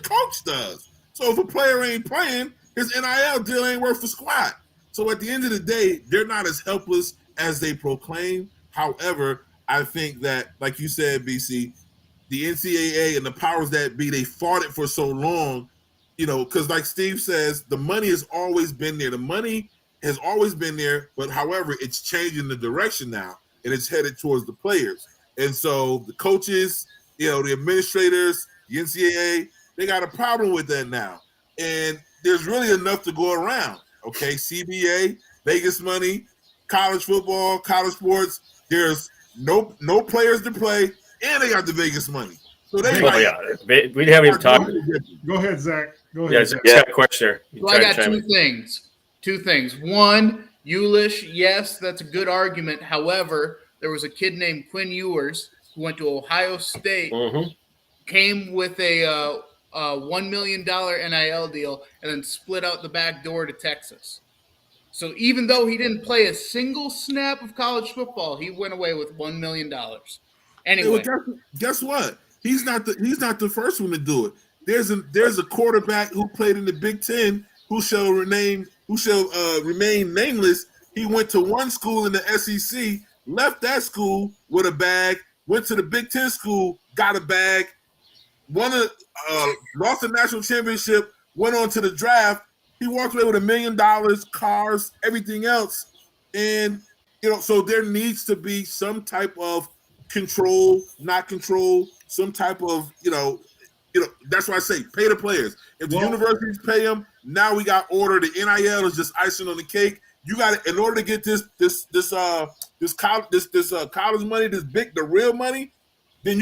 coach does. So if a player ain't playing, his NIL deal ain't worth a squat. So at the end of the day, they're not as helpless as they proclaim. However, I think that, like you said, BC, the NCAA and the powers that be, they fought it for so long, because like Steve says, the money has always been there. The money has always been there, but however, it's changing the direction now, and it's headed towards the players. And so the coaches, the administrators, the NCAA, they got a problem with that now. And there's really enough to go around. Okay, CBA, Vegas money, college football, college sports. There's no players to play, and they got the Vegas money. So they we haven't even talked. Go ahead, Zach. Go ahead. Yeah, Zach's got a question here. So I got two things. One, Eulish, yes, that's a good argument. However, there was a kid named Quinn Ewers who went to Ohio State, came with a $1 million NIL deal, and then split out the back door to Texas. So even though he didn't play a single snap of college football, he went away with $1 million. Anyway, guess what? He's not the first one to do it. There's a quarterback who played in the Big Ten who shall remain nameless. He went to one school in the SEC, left that school with a bag, went to the Big Ten school, got a bag, lost the national championship, went on to the draft. He walked away with $1 million, cars, everything else. And, so there needs to be some type of control, some type of, that's why I say pay the players. If the universities pay them, now we got order. The NIL is just icing on the cake. You got to, in order to get this college money, the real money, then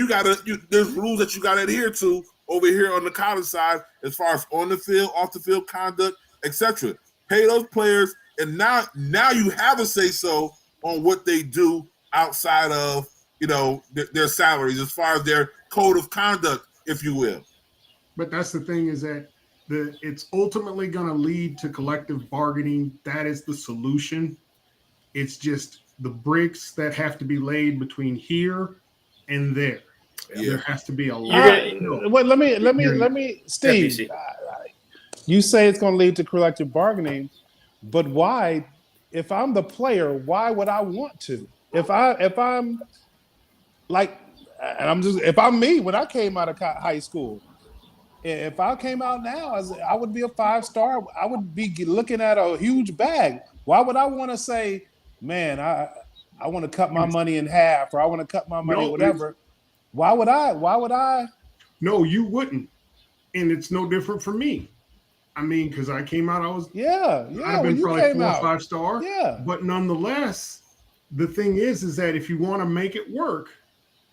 there's rules that you got to adhere to over here on the college side as far as on the field, off the field conduct, etc. Pay those players, and now you have a say so on what they do outside of their salaries as far as their code of conduct, if you will. But that's the thing, is that it's ultimately going to lead to collective bargaining. That is the solution. It's just the bricks that have to be laid between here and there. Yeah. There has to be a lot. Well, let me, Steve. You say it's going to lead to collective bargaining, but why? If I'm the player, why would I want to? If I'm like, and if I'm me when I came out of high school, if I came out now, I would be a 5-star. I would be looking at a huge bag. Why would I want to say, man, I want to cut my money in half, or I want to cut my money, whatever? Why would I? No, you wouldn't. And it's no different for me. I mean, because I came out, I've when been you probably came 4 or out. 5 star. Yeah. But nonetheless, the thing is that if you want to make it work,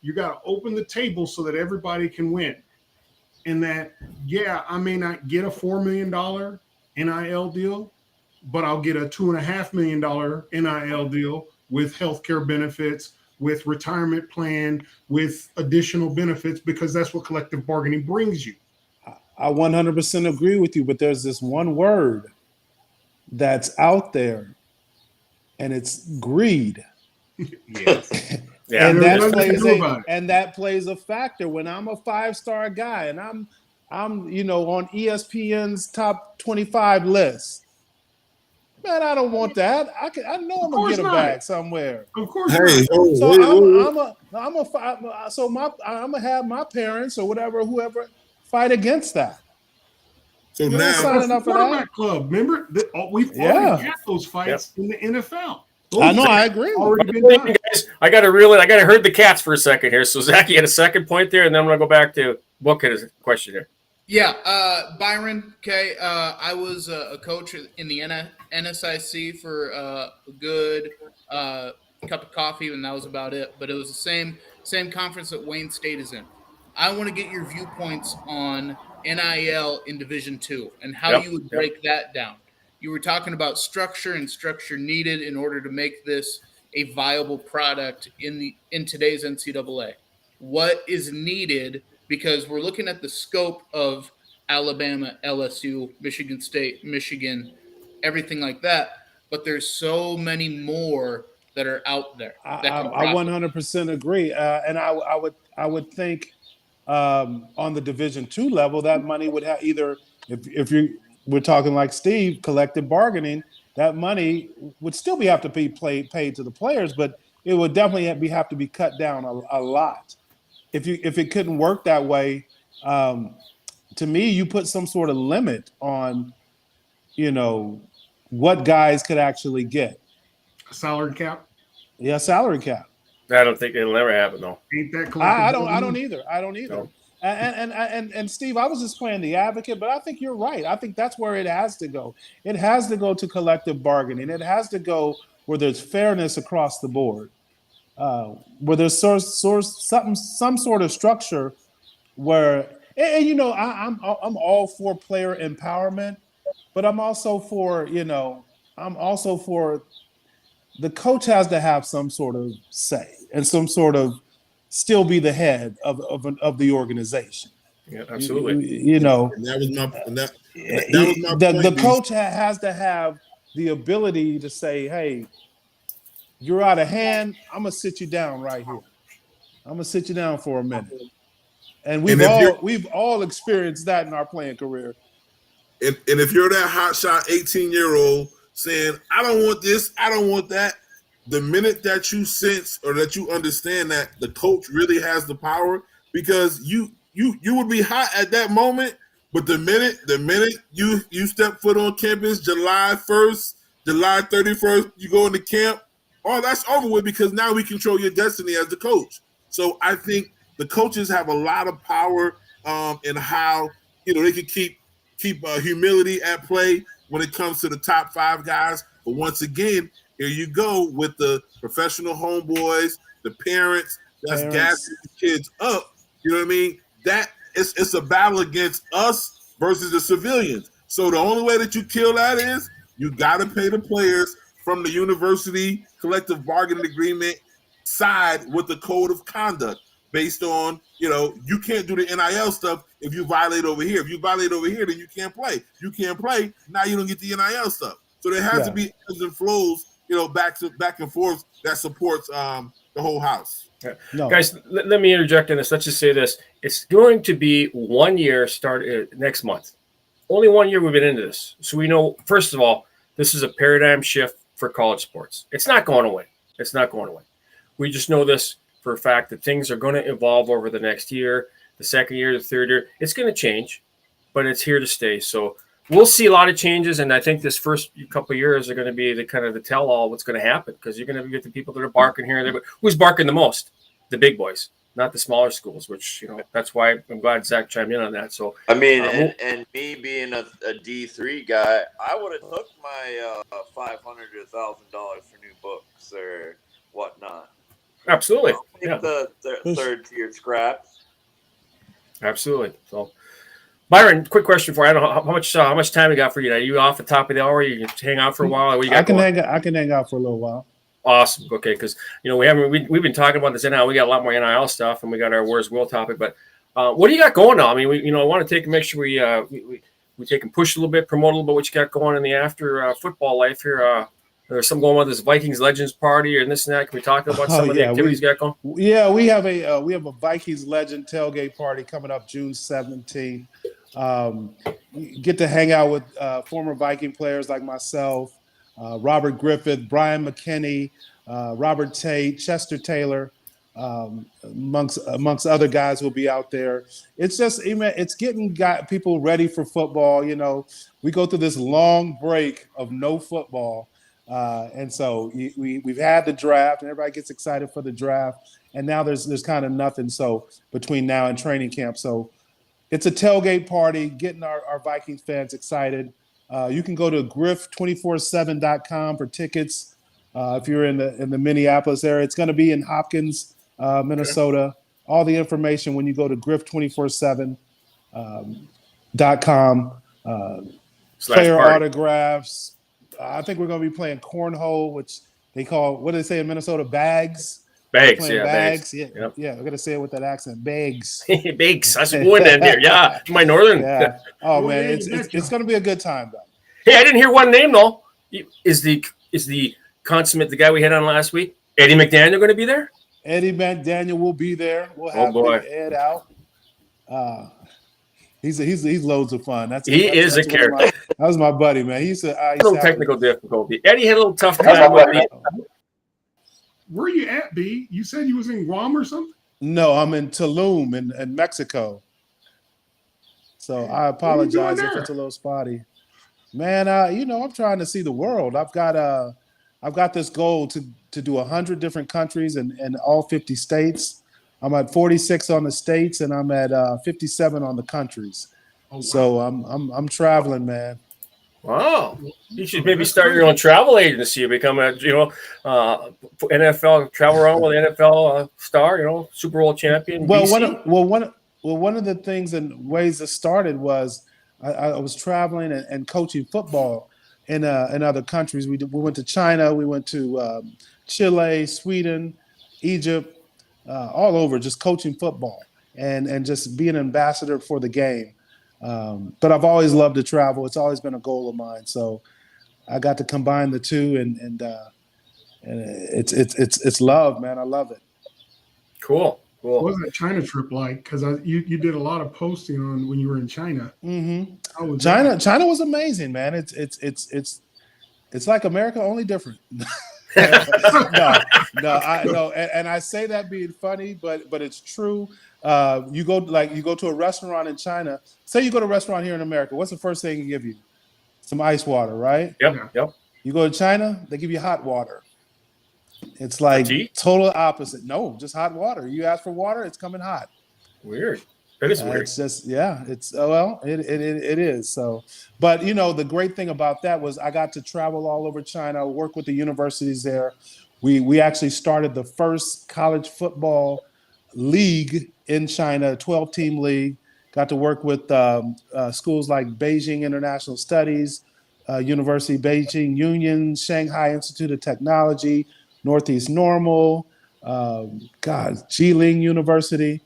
you got to open the table so that everybody can win. And that, I may not get a $4 million NIL deal, but I'll get a $2.5 million NIL deal with healthcare benefits, with retirement plan, with additional benefits, because that's what collective bargaining brings you. I 100% agree with you, but there's this one word that's out there, and it's greed. Yes. Yeah, and there's that nothing you can plays do about it. that plays a factor. When I'm a 5-star guy and I'm on ESPN's top 25 list, man, I don't want that. I know I'm gonna get a bag somewhere. Of course Hey, not. So I'm gonna have my parents or whoever fight against that. So You ain't now, signing up for that. Quarterback club. Remember, we've already had those fights in the NFL. I know. I agree. Already been done. Guys, I gotta herd the cats for a second here. So Zach, you had a second point there, and then I'm gonna go back to Bookhead's question here. Yeah, Byron. Okay, I was a coach in the NSIC for a good cup of coffee, and that was about it. But it was the same conference that Wayne State is in. I want to get your viewpoints on NIL in Division II and how you would break that down. You were talking about structure and structure needed in order to make this a viable product in today's NCAA. What is needed? Because we're looking at the scope of Alabama, LSU, Michigan State, Michigan, everything like that. But there's so many more that are out there. I 100% agree, and I would think on the Division II level that money would have either if we're talking like Steve, collective bargaining, that money would still have to be paid to the players, but it would definitely have to be cut down a lot. If it couldn't work that way, to me, you put some sort of limit on, what guys could actually get. A salary cap? Yeah, salary cap. I don't think it'll ever happen though. Ain't that I don't either. No. And Steve, I was just playing the advocate, but I think you're right. I think that's where it has to go. It has to go to collective bargaining. It has to go where there's fairness across the board. Where there's some sort of structure where, I'm all for player empowerment, but I'm also for the coach has to have some sort of say and some sort of still be the head of the organization. Yeah, absolutely. and that was my point. The coach has to have the ability to say, "Hey, you're out of hand. I'm gonna sit you down right here. I'm gonna sit you down for a minute." And we've all experienced that in our playing career. And if you're that hotshot 18-year-old saying, "I don't want this, I don't want that," the minute that you sense or that you understand that the coach really has the power, because you would be hot at that moment, but the minute you step foot on campus, July 1st, July 31st, you go into camp, that's over with, because now we control your destiny as the coach. So I think the coaches have a lot of power in how they can keep humility at play when it comes to the top 5 guys. But once again, here you go with the professional homeboys, the parents that's gassing the kids up. You know what I mean? That it's a battle against us versus the civilians. So the only way that you kill that is you got to pay the players from the university collective bargaining agreement side with the code of conduct based on, you can't do the NIL stuff if you violate over here. If you violate over here, then you can't play. You can't play, now you don't get the NIL stuff. So there has to be ebbs and flows, back and forth that supports the whole house. Yeah. No. Guys, let me interject in this. Let's just say this. It's going to be 1 year next month. Only 1 year we've been into this. So we know, first of all, this is a paradigm shift for college sports. It's not going away. It's not going away. We just know this for a fact that things are going to evolve over the next year, the second year, the third year. It's going to change, but it's here to stay. So we'll see a lot of changes, and I think this first couple of years are going to be the kind of the tell-all what's going to happen, because you're going to get the people that are barking here and there. But who's barking the most? The big boys. not the smaller schools, which, you know, that's why I'm glad Zach chimed in on that. So, I mean, and me being a D3 guy, I would have took my $500 to $1,000 for new books or whatnot. absolutely. I'll take Yeah, the third tier scraps. absolutely. So, Byron, quick question for you. I don't know how much time we got for you. Are you off the top of the hour? You can hang out for a while. What you got I can going? hang. I can hang out for a little while. Awesome. Okay, because you know we've been talking about this NIL. We got a lot more NIL stuff, and we got our Where's Will topic. But what do you got going on? I mean, I want to take and make sure we take and push a little bit, promote a little bit what you got going in the after football life here. There's some going on with this Vikings Legends party and this and that. Can we talk about some of the activities you got going? Yeah, we have a Vikings Legend tailgate party coming up June 17th. You get to hang out with former Viking players like myself, Robert Griffith, Brian McKinney, Robert Tate, Chester Taylor, amongst other guys who will be out there. It's just it's getting people ready for football. You know, we go through this long break of no football, and so we've had the draft, and everybody gets excited for the draft, and now there's kind of nothing. So between now and training camp, so it's a tailgate party, getting our Vikings fans excited. You can go to griff247.com for tickets if you're in the Minneapolis area. It's going to be in Hopkins, Minnesota. All the information when you go to griff247.com. Player autographs. I think we're going to be playing cornhole, which they call, what do they say in Minnesota? Bags. Bags, yeah, bags. Bags. Yeah, we're gonna say it with that accent. Bags. Bags. That's going in there. Yeah, my northern. Yeah. Oh man, it's gonna be a good time though. Hey, I didn't hear one name though. Is the consummate the guy we had on last week? Eddie McDaniel going to be there? Eddie McDaniel will be there. We'll have Ed out. He's loads of fun. He is a character. That was my buddy, man. He used to a little technical difficulty. Eddie had a little tough time with me. Where are you at, B? You said you was in Guam or something? No, I'm in Tulum in Mexico. So I apologize if it's a little spotty. Man, I'm trying to see the world. I've got this goal to do 100 different countries and all 50 states. I'm at 46 on the states and I'm at 57 on the countries. Oh, wow. So I'm traveling, man. Wow, you should maybe start your own travel agency, become a NFL travel around with an NFL star, Super Bowl champion. Well, one of the things and ways it started was I was traveling and coaching football in other countries. We went to China, we went to Chile, Sweden, Egypt, all over, just coaching football and just being an ambassador for the game. But I've always loved to travel. It's always been a goal of mine. So I got to combine the two, and it's love, man. I love it. Cool. What was that China trip like? Because you did a lot of posting on when you were in China. Mm-hmm. China was amazing, man. It's like America, only different. No, and I say that being funny, but it's true. You go to a restaurant in China. Say you go to a restaurant here in America. What's the first thing they give you? Some ice water, right? Yep. You go to China, they give you hot water. It's like total opposite. No, just hot water. You ask for water, it's coming hot. Weird. That is weird. It's just it is. So, but the great thing about that was I got to travel all over China, work with the universities there. We actually started the first college football league in China, a 12-team league. Got to work with schools like Beijing International Studies, University of Beijing Union, Shanghai Institute of Technology, Northeast Normal, Jilin University.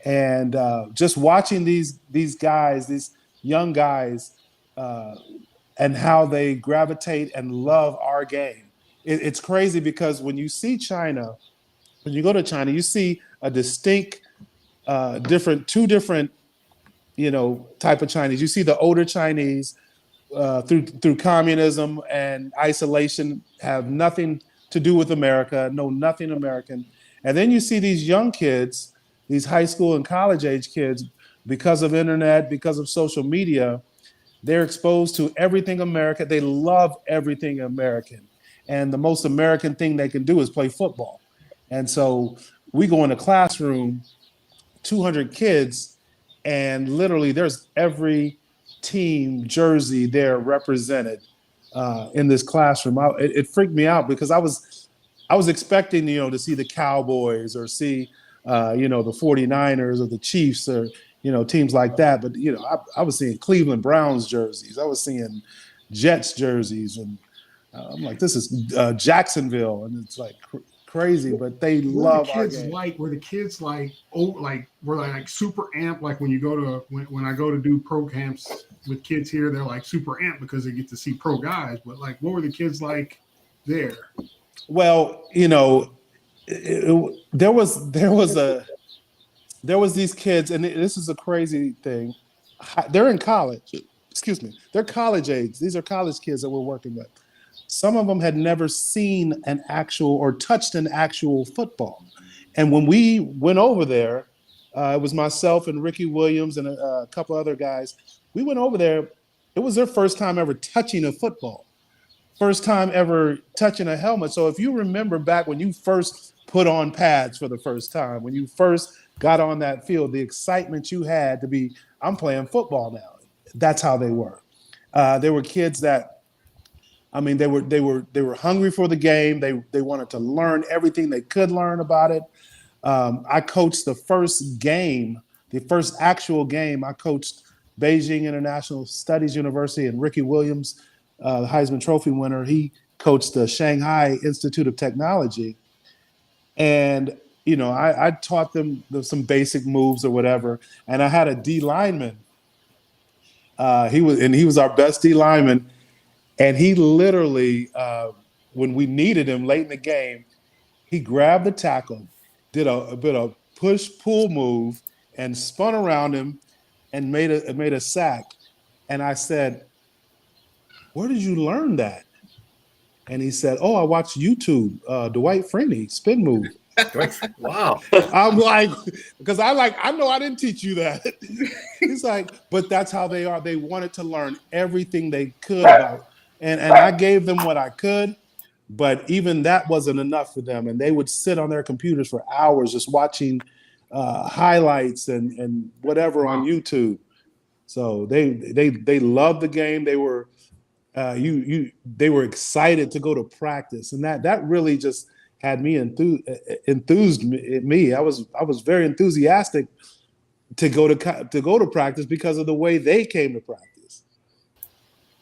And just watching these guys, these young guys, and how they gravitate and love our game. It's crazy because when you see China, when you go to China, you see a distinct, two different, type of Chinese. You see the older Chinese through communism and isolation, have nothing to do with America, know nothing American. And then you see these young kids, these high school and college age kids, because of internet, because of social media, they're exposed to everything American. They love everything American. And the most American thing they can do is play football. And so we go in the classroom 200 kids, and literally there's every team jersey there represented in this classroom. It freaked me out because I was expecting, to see the Cowboys or see, the 49ers or the Chiefs or, teams like that. But, I was seeing Cleveland Browns jerseys. I was seeing Jets jerseys. And I'm like, this is Jacksonville. And it's like crazy, but they love our game. Were the kids were like super amped? Like when you go to, when I go to do pro camps with kids here, they're like super amped because they get to see pro guys. But like, what were the kids like there? Well, there was these kids, and this is a crazy thing. They're in college. Excuse me. They're college age. These are college kids that we're working with. Some of them had never seen an actual or touched an actual football. And when we went over there, it was myself and Ricky Williams and a couple other guys. We went over there. It was their first time ever touching a football. First time ever touching a helmet. So if you remember back when you first put on pads for the first time, when you first got on that field, the excitement you had to be, I'm playing football now. That's how they were. There were kids that, they were hungry for the game. They wanted to learn everything they could learn about it. I coached the first actual game. I coached Beijing International Studies University, and Ricky Williams, the Heisman Trophy winner, he coached the Shanghai Institute of Technology. And, I taught them some basic moves or whatever. And I had a D lineman. He was our best D lineman. And he literally, when we needed him late in the game, he grabbed the tackle, did a bit of push-pull move, and spun around him and made a sack. And I said, "Where did you learn that?" And he said, "Oh, I watched YouTube, Dwight Freeney spin move." Wow. I'm like, because I know I didn't teach you that. He's like, but that's how they are. They wanted to learn everything they could about. And I gave them what I could, but even that wasn't enough for them. And they would sit on their computers for hours just watching highlights and whatever on YouTube. So they loved the game. They were they were excited to go to practice, and that really just had me enthused me. I was very enthusiastic to go to practice because of the way they came to practice.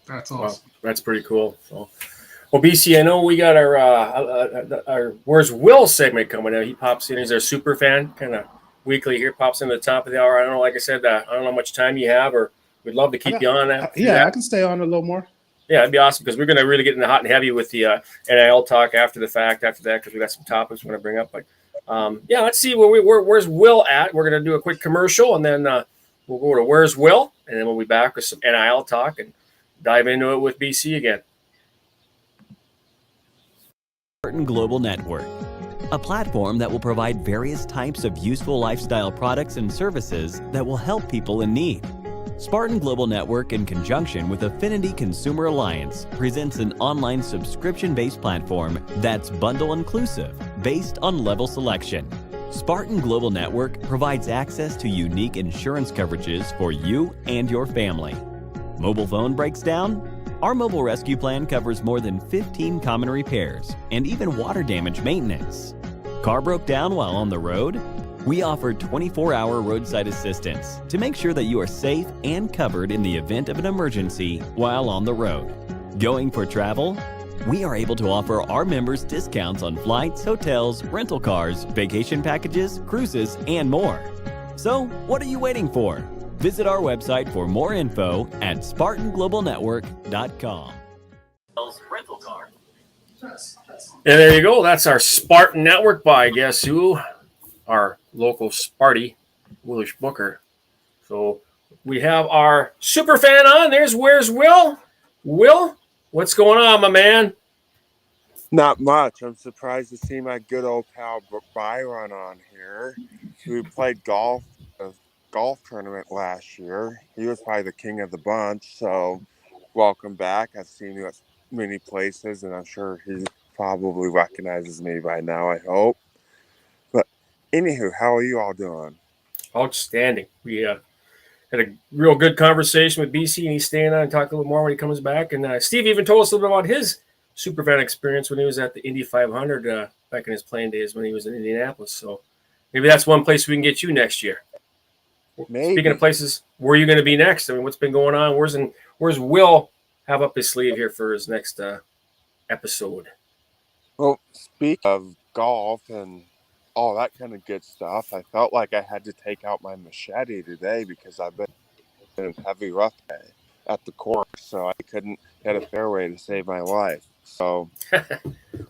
That's awesome. Wow, that's pretty cool. So, well, BC, I know we got our Where's Will segment coming out. He pops in. He's our super fan, kind of weekly here. Pops in at the top of the hour. I don't know. Like I said, I don't know how much time you have, or we'd love to keep you on. I can stay on a little more. Yeah, it'd be awesome because we're going to really get into hot and heavy with the NIL talk after that because we got some topics we're going to bring up. But let's see where's Will at. We're going to do a quick commercial, and then we'll go to Where's Will, and then we'll be back with some NIL talk and dive into it with BC again. Spartan Global Network, a platform that will provide various types of useful lifestyle products and services that will help people in need. Spartan Global Network, in conjunction with Affinity Consumer Alliance, presents an online subscription-based platform that's bundle-inclusive, based on level selection. Spartan Global Network provides access to unique insurance coverages for you and your family. Mobile phone breaks down? Our mobile rescue plan covers more than 15 common repairs and even water damage maintenance. Car broke down while on the road? We offer 24-hour roadside assistance to make sure that you are safe and covered in the event of an emergency while on the road. Going for travel? We are able to offer our members discounts on flights, hotels, rental cars, vacation packages, cruises, and more. So, what are you waiting for? Visit our website for more info at SpartanGlobalNetwork.com. Rental car. And there you go. That's our Spartan Network by guess who? Our local Sparty, Willish Booker. So we have our super fan on. Where's Will? Will, what's going on, my man? Not much. I'm surprised to see my good old pal Byron on here. We played a golf tournament last year. He was probably the king of the bunch. So welcome back. I've seen you at many places, and I'm sure he probably recognizes me by now, I hope. But anywho, how are you all doing? Outstanding. We had a real good conversation with BC, and he's staying on and talk a little more when he comes back. And Steve even told us a little bit about his superfan experience when he was at the Indy 500 back in his playing days when he was in Indianapolis. So maybe that's one place we can get you next year. Maybe. Speaking of places, where are you going to be next? I mean, what's been going on? Where's Will have up his sleeve here for his next episode? Well, speak of golf and all that kind of good stuff, I felt like I had to take out my machete today because I've been in heavy rough day at the course, so I couldn't hit a fairway to save my life. So,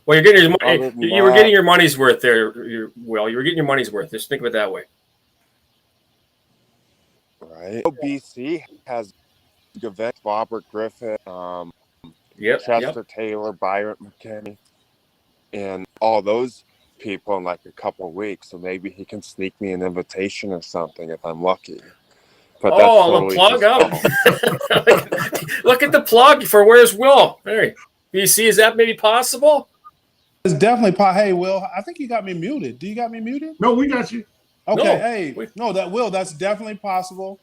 well, you're getting your money. You were getting your money's worth there. You were getting your money's worth. Just think of it that way. Right. BC has events, Robert Griffin, Chester Taylor, Byron McKinney, and all those people in like a couple of weeks. So maybe he can sneak me an invitation or something if I'm lucky. But that's totally the plug up. Look at the plug for Where's Will. Hey, BC, is that maybe possible? It's definitely Hey, Will, I think you got me muted. Do you got me muted? No, we got you. Okay, that's definitely possible.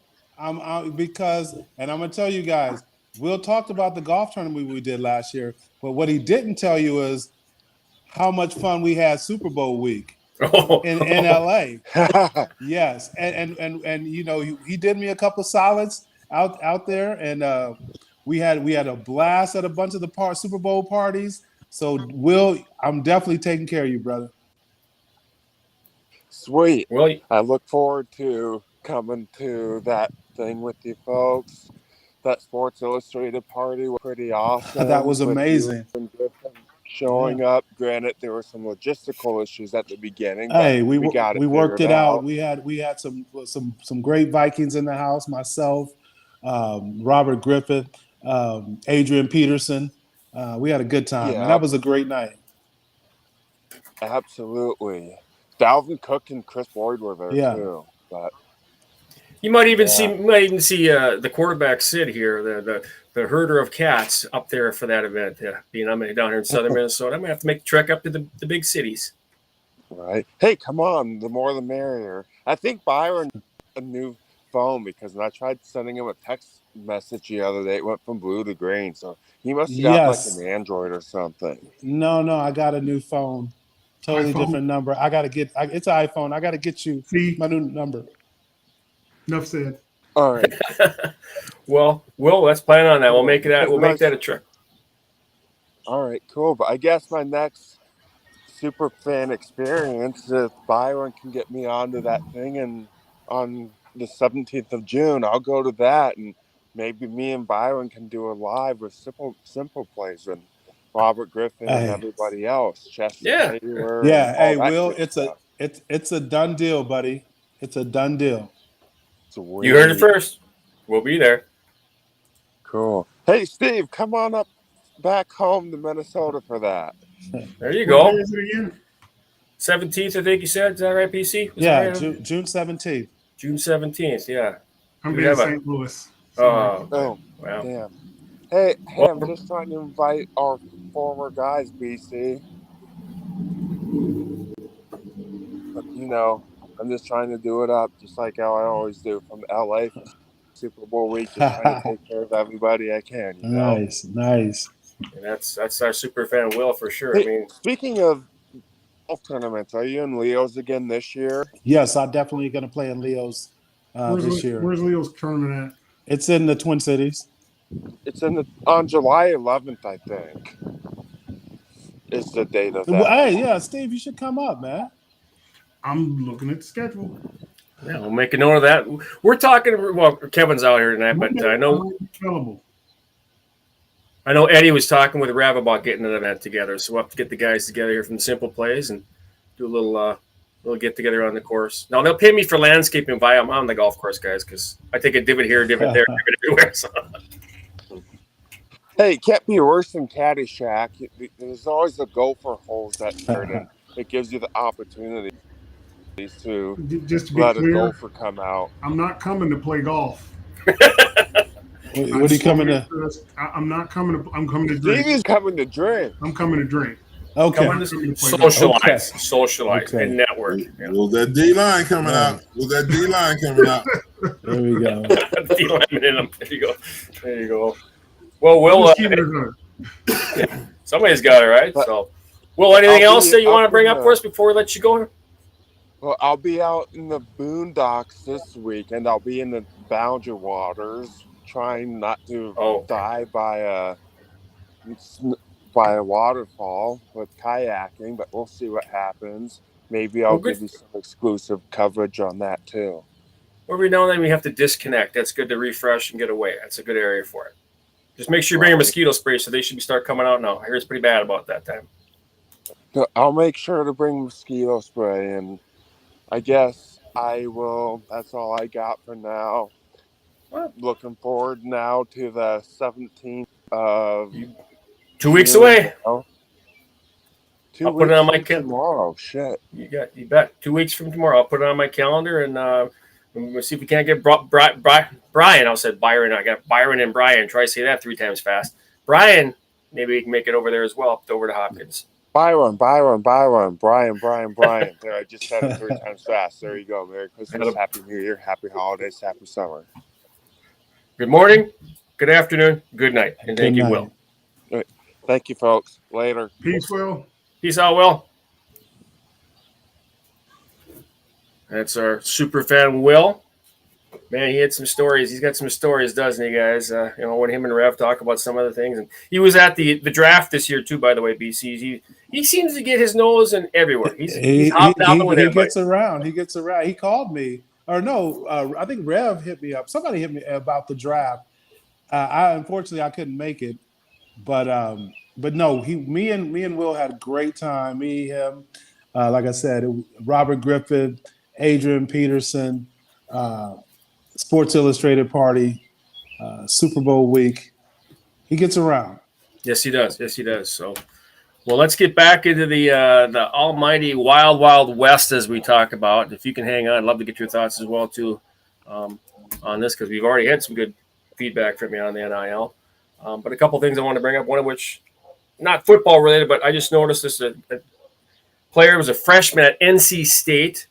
Because I'm gonna tell you guys, Will talked about the golf tournament we did last year, but what he didn't tell you is how much fun we had Super Bowl week in LA. Yes, and you know he did me a couple of solids out there, and we had a blast at a bunch of the Super Bowl parties. So Will, I'm definitely taking care of you, brother. Sweet. Well, I look forward to coming to that thing with you folks. That Sports Illustrated party was pretty awesome. That was amazing. Showing up. Granted, there were some logistical issues at the beginning. Hey, we worked it out. We had some great Vikings in the house. Myself, Robert Griffith, Adrian Peterson. We had a good time. Yeah. And that was a great night. Absolutely. Dalvin Cook and Chris Boyd were there too. But you might even see the quarterback Sid here, the herder of cats up there for that event. Being I'm down here in southern Minnesota, I'm gonna have to make the trek up to the big cities. Right. Hey, come on! The more the merrier. I think Byron a new phone because when I tried sending him a text message the other day, it went from blue to green. So he must have got like an Android or something. No, I got a new phone. Totally different number. It's an iPhone. I got to get you my new number. Enough said. All right. Well, let's plan on that. We'll make that a trip. All right, cool. But I guess my next super fan experience, if Byron can get me onto that thing and on the 17th of June, I'll go to that, and maybe me and Byron can do a live with Simple Plays and Robert Griffin and everybody else. Chester Taylor. Yeah. Hey, Will, it's a done deal, buddy. It's a done deal. You heard it first. We'll be there. Cool. Hey, Steve, come on up back home to Minnesota for that. There you go. What is it again? 17th, I think you said. Is that right, PC? June 17th. June 17th, yeah. I'm in St. Louis. Oh, wow. Damn. Hey, I'm just trying to invite our former guys, BC. But, I'm just trying to do it up, just like how I always do from LA for Super Bowl week, just trying to take care of everybody I can. Nice. And that's our super fan Will for sure. Hey, speaking of golf tournaments, are you in Leo's again this year? Yes, I'm definitely going to play in Leo's this year. Where's Leo's tournament at? It's in the Twin Cities. It's on July 11th, I think. Is the date of that. Hey, Steve, you should come up, man. I'm looking at the schedule. Yeah, we'll make a note of that. We're talking. Well, Kevin's out here tonight, but I know Eddie was talking with Rav about getting an event together. So we'll have to get the guys together here from Simple Plays and do a little get together on the course. Now they'll pay me for landscaping while I'm on the golf course, guys, because I take a divot here, divot there, divot everywhere. So. Hey, it can't be worse than Caddyshack. There's always the gopher holes that turn in. It gives you the opportunity to just to be let clear, a golfer come out. I'm not coming to play golf. What are you coming to? I'm not coming to. I'm coming to drink. Stevie's coming to drink. I'm coming to drink. Okay. Come on, socialize, Okay. and network. Was that D line coming out? Was that D line coming out? There we go. D lineman in them. There you go. Well, Will, somebody's got it right. So, Will, anything else that you want to bring up for us before we let you go? Well, I'll be out in the boondocks this week, and I'll be in the boundary waters, trying not to die by a waterfall with kayaking, but we'll see what happens. Maybe I'll give you some exclusive coverage on that too. Every now and then we have to disconnect. That's good to refresh and get away. That's a good area for it. Just make sure you bring your mosquito spray, so they should start coming out now. I hear it's pretty bad about that time. I'll make sure to bring mosquito spray, and I guess I will. That's all I got for now. Well, looking forward now to the 17th of 2 weeks away. I'll put it on my calendar tomorrow. Shit, you bet. 2 weeks from tomorrow, I'll put it on my calendar, and we'll see if we can't get Brian. I said Byron. I got Byron and Brian. Try to say that 3 times fast. Brian, maybe we can make it over there as well, up over to Hopkins. Byron, Brian. There, I just said it 3 times fast. There you go. Merry Christmas, Happy New Year, Happy Holidays, Happy Summer. Good morning, good afternoon, good night, and thank you, Will. Thank you, folks. Later. Peace, Will. Peace out, Will. That's our super fan, Will. Man, he had some stories. He's got some stories, doesn't he, guys? When him and Rev talk about some other things. And he was at the draft this year, too, by the way, BC. He seems to get his nose in everywhere. He gets around. He gets around. He called me. Or no, I think Rev hit me up. Somebody hit me about the draft. Unfortunately, I couldn't make it. But no, me and Will had a great time. Me, him, like I said, Robert Griffith, Adrian Peterson, Sports Illustrated party, Super Bowl week. He gets around. Yes, he does. So, well, let's get back into the almighty wild, wild west as we talk about. If you can hang on, I'd love to get your thoughts as well too on this, because we've already had some good feedback from you on the NIL. But a couple things I want to bring up, one of which not football related, but I just noticed this. A player was a freshman at NC State.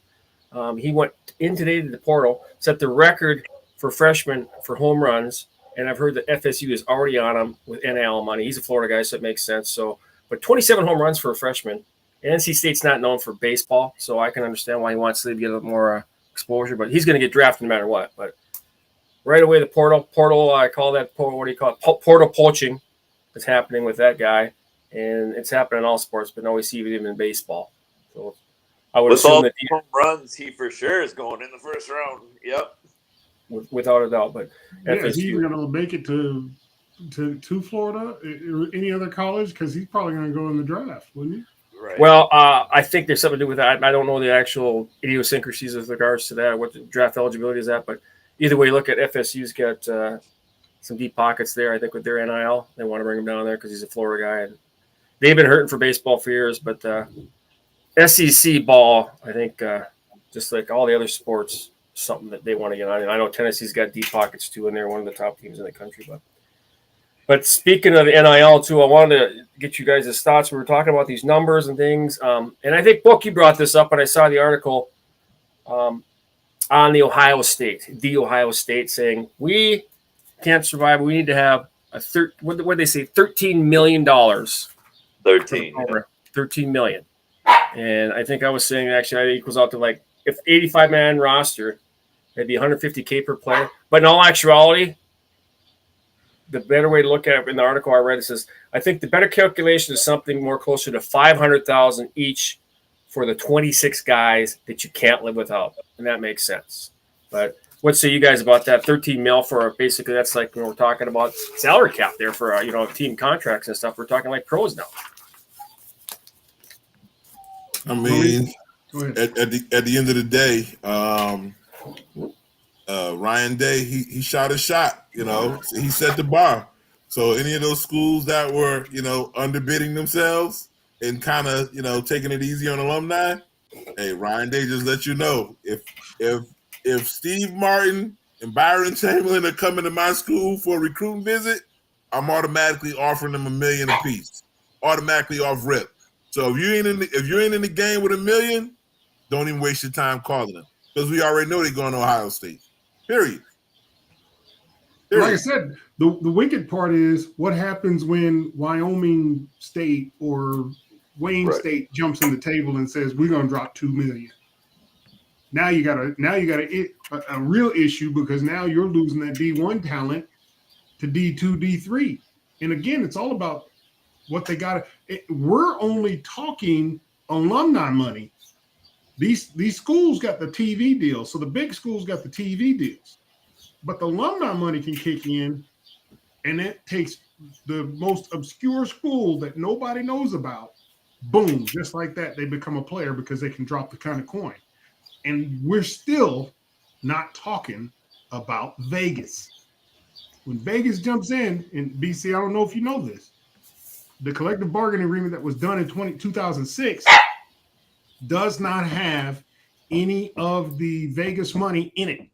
He went in today to the portal, set the record for freshmen for home runs, and I've heard that FSU is already on him with NIL money. He's a Florida guy, so it makes sense. But 27 home runs for a freshman. NC State's not known for baseball, so I can understand why he wants to get a little more exposure. But he's going to get drafted no matter what. But right away, the portal. I call that portal. What do you call it? Portal poaching is happening with that guy, and it's happening in all sports, but always see it even in baseball. So I would assume that home runs, he for sure is going in the first round. Yep, without a doubt. But is he even going to make it to Florida or any other college? Because he's probably going to go in the draft, wouldn't he? Right. Well, I think there's something to do with that. I don't know the actual idiosyncrasies with regards to that, what the draft eligibility is at, but either way, look at FSU's got some deep pockets there. I think with their NIL, they want to bring him down there because he's a Florida guy. And they've been hurting for baseball for years, but SEC ball, I think, just like all the other sports, something that they want to get on. And I know Tennessee's got deep pockets too, and they're one of the top teams in the country. But speaking of the NIL too, I wanted to get you guys' thoughts. We were talking about these numbers and things, and I think Book, you brought this up, and I saw the article on the Ohio State saying we can't survive. We need to have what did they say? $13 million. 13 million. And I think I was saying actually that equals out to like if 85-man roster, it'd be $150K per player. But in all actuality, the better way to look at it in the article I read, it says, I think the better calculation is something more closer to $500,000 each for the 26 guys that you can't live without. And that makes sense. But what say you guys about that? 13 mil for basically, that's like when we're talking about salary cap there for, team contracts and stuff. We're talking like pros now. I mean, at the end of the day, Ryan Day, he shot a shot, he set the bar. So any of those schools that were, underbidding themselves and kind of, taking it easy on alumni, hey, Ryan Day just let you know, if Steve Martin and Byron Chamberlain are coming to my school for a recruiting visit, I'm automatically offering them $1 million apiece, automatically off rip. So if you ain't in the game with $1 million, don't even waste your time calling them because we already know they're going to Ohio State. Period. Like I said, the wicked part is what happens when Wyoming State or Wayne State jumps in the table and says we're going to drop $2 million. Now you got a real issue because now you're losing that D1 talent to D2, D3, and again, it's all about what they got. We're only talking alumni money. These schools got the TV deals, so the big schools got the TV deals. But the alumni money can kick in, and it takes the most obscure school that nobody knows about. Boom, just like that, they become a player because they can drop the kind of coin. And we're still not talking about Vegas. When Vegas jumps in BC, I don't know if you know this, the collective bargaining agreement that was done in 2006 does not have any of the Vegas money in it.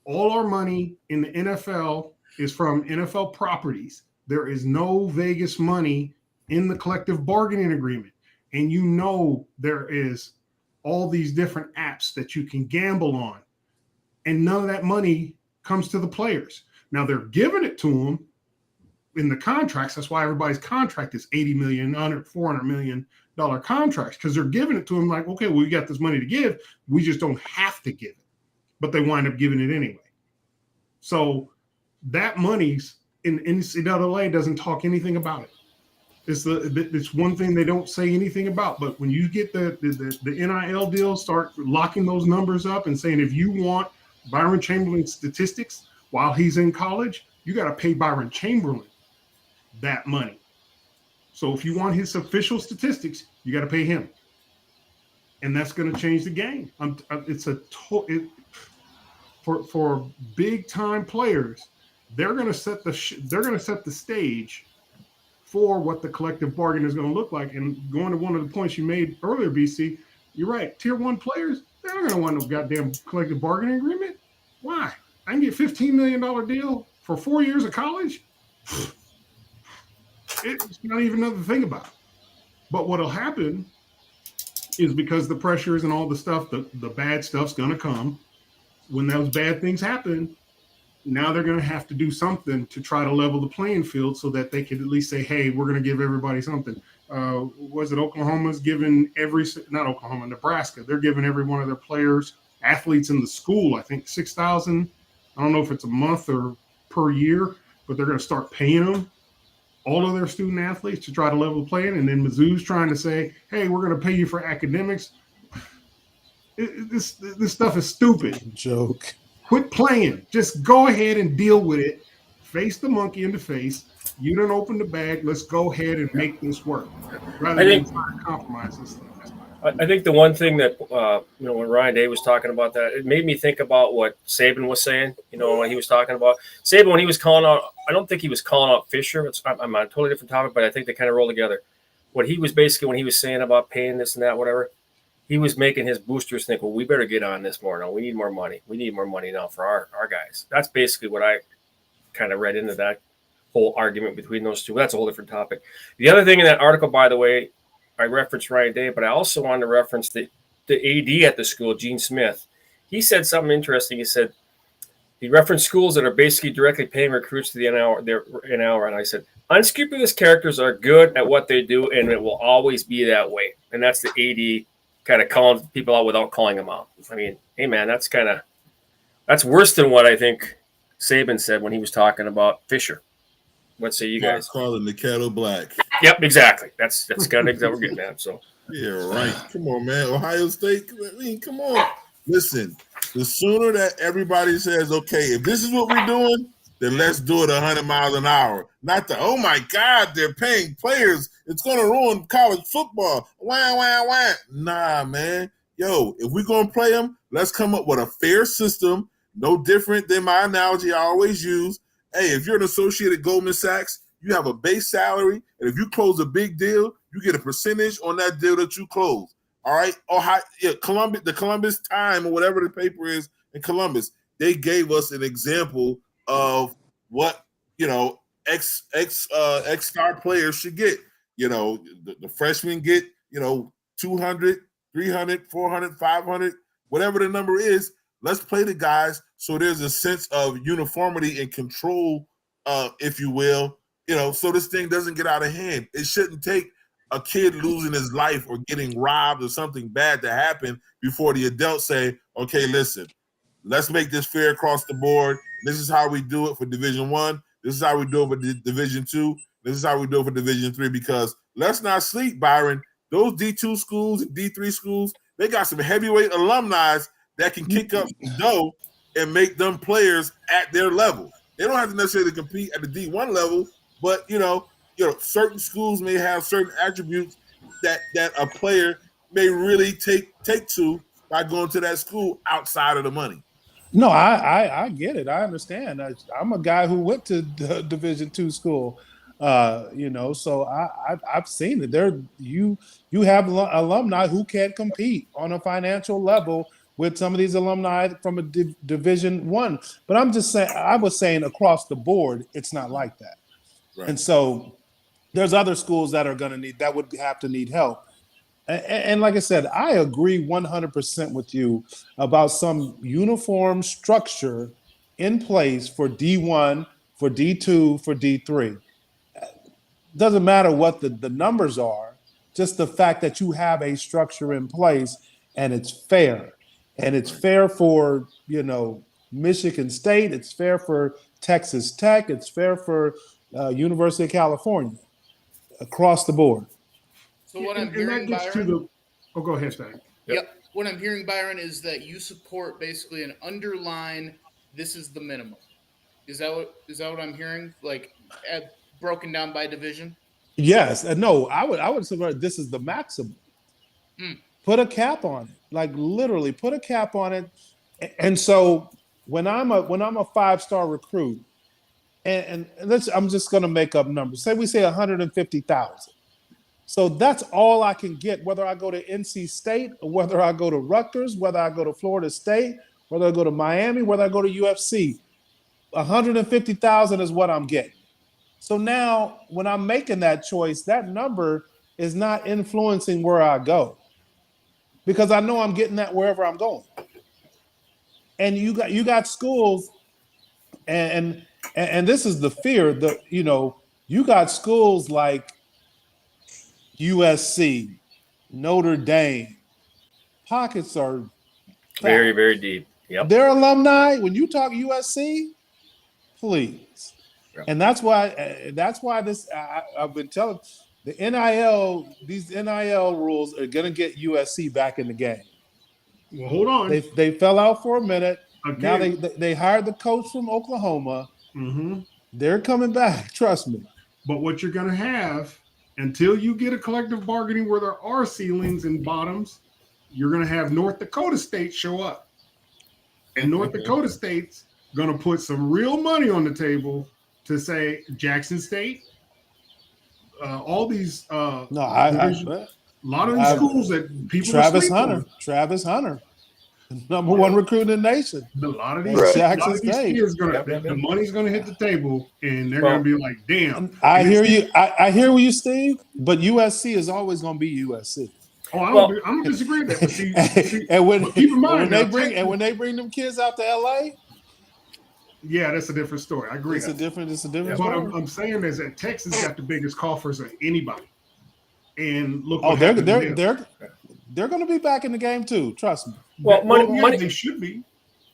All our money in the NFL is from NFL properties. There is no Vegas money in the collective bargaining agreement. And you know there is all these different apps that you can gamble on. And none of that money comes to the players. Now they're giving it to them in the contracts. That's why everybody's contract is $80 million, $400 million contracts, because they're giving it to them like, okay, well, we got this money to give. We just don't have to give it. But they wind up giving it anyway. So that money's in NCAA doesn't talk anything about it. It's one thing they don't say anything about. But when you get the NIL deal, start locking those numbers up and saying if you want Byron Chamberlain's statistics while he's in college, you got to pay Byron Chamberlain that money. So if you want his official statistics, you got to pay him, and that's going to change the game. For big time players, they're going to set the stage for what the collective bargain is going to look like. And going to one of the points you made earlier, BC, you're right. Tier 1 players, they're not going to want no goddamn collective bargaining agreement. Why? I can get $15 million deal for 4 years of college. It's not even another thing about it. But what'll happen is because the pressures and all the stuff, the bad stuff's going to come. When those bad things happen, now they're going to have to do something to try to level the playing field so that they could at least say, hey, we're going to give everybody something. Was it Oklahoma's giving Nebraska, they're giving every one of their players, athletes in the school, I think $6,000. I don't know if it's a month or per year, but they're going to start paying them, all of their student athletes, to try to level the playing. And then Mizzou's trying to say, hey, we're going to pay you for academics. This stuff is stupid. Joke. Quit playing. Just go ahead and deal with it. Face the monkey in the face. You done open the bag. Let's go ahead and make this work. Rather than trying to compromise this thing. I think the one thing that when Ryan Day was talking about that, it made me think about what Saban was saying. When he was talking about Saban, when he was calling out, I don't think he was calling out Fisher. I'm on a totally different topic, but I think they kind of roll together. What he was basically, when he was saying about paying this and that, whatever, he was making his boosters think, well, we better get on this more now. We need more money. We need more money now for our guys. That's basically what I kind of read into that whole argument between those two. That's a whole different topic. The other thing in that article, by the way, I referenced Ryan Day, but I also wanted to reference the AD at the school, Gene Smith. He said something interesting. He said he referenced schools that are basically directly paying recruits to the NIL. And I said, unscrupulous characters are good at what they do, and it will always be that way. And that's the AD kind of calling people out without calling them out. I mean, hey, man, that's worse than what I think Saban said when he was talking about Fisher. What say you guys? Calling the kettle black. Yep, exactly. That's kind of what we're getting at. So yeah, right. Come on, man. Ohio State. I mean, come on. Listen, the sooner that everybody says, okay, if this is what we're doing, then let's do it 100 miles an hour. Not the, oh my God, they're paying players. It's going to ruin college football. Wah, wah, wah. Nah, man. Yo, if we're going to play them, let's come up with a fair system, no different than my analogy I always use. Hey, if you're an associate at Goldman Sachs, you have a base salary, and if you close a big deal, you get a percentage on that deal that you close. All right? Columbus, the Columbus Time or whatever the paper is in Columbus, they gave us an example of what ex-star players should get. the freshmen get, 200, 300, 400, 500, whatever the number is. Let's play the guys so there's a sense of uniformity and control, if you will, so this thing doesn't get out of hand. It shouldn't take a kid losing his life or getting robbed or something bad to happen before the adults say, okay, listen, let's make this fair across the board. This is how we do it for Division I. This is how we do it for Division II. This is how we do it for Division III, because let's not sleep, Byron. Those D2 schools and D3 schools, they got some heavyweight alumni that can kick up some dough and make them players at their level. They don't have to necessarily compete at the D1 level, but certain schools may have certain attributes that a player may really take to by going to that school outside of the money. No, I get it. I understand. I'm a guy who went to the Division II school, so I've seen it. You have alumni who can compete on a financial level with some of these alumni from a Division I. But I'm just saying, I was saying across the board, it's not like that. Right. And so there's other schools that would have to need help. And like I said, I agree 100% with you about some uniform structure in place for D1, for D2, for D3. Doesn't matter what the numbers are, just the fact that you have a structure in place and it's fair. And it's fair for, Michigan State. It's fair for Texas Tech. It's fair for University of California, across the board. So what I'm hearing, Byron, go ahead, Stan. Yep. What I'm hearing, Byron, is that you support basically an underline. This is the minimum. Is that what I'm hearing? Like broken down by division? Yes. No. I would support. This is the maximum. Put a cap on it. Like literally, put a cap on it. And so when I'm a 5-star recruit, and I'm just going to make up numbers. Say we say 150,000. So that's all I can get, whether I go to NC State or whether I go to Rutgers, whether I go to Florida State, whether I go to Miami, whether I go to UFC. 150,000 is what I'm getting. So now when I'm making that choice, that number is not influencing where I go, because I know I'm getting that wherever I'm going. And you got schools, and this is the fear that, you got schools like USC, Notre Dame. Pockets are very, very deep. Yep. Their alumni, when you talk USC, please. Yep. And that's why this, I've been telling, these NIL rules are going to get USC back in the game. Well, hold on. They fell out for a minute. Again. Now they hired the coach from Oklahoma. Mm-hmm. They're coming back. Trust me. But what you're going to have, until you get a collective bargaining where there are ceilings and bottoms, you're going to have North Dakota State show up. And North Dakota State's going to put some real money on the table to say Jackson State, all these a lot of these schools that people Travis Hunter, number one recruit in the nation. A lot of these Jackson State. The money's going to hit the table, and they're going to be like, "Damn." I hear you. I hear you, Steve. But USC is always going to be USC. Oh, I don't disagree with that. But see, and keep in mind when they bring them kids out to LA. Yeah, that's a different story. I agree. It's a different story. What I'm saying is that Texas got the biggest coffers of anybody. And look, they're going to be back in the game too. Trust me. Well, money they should be.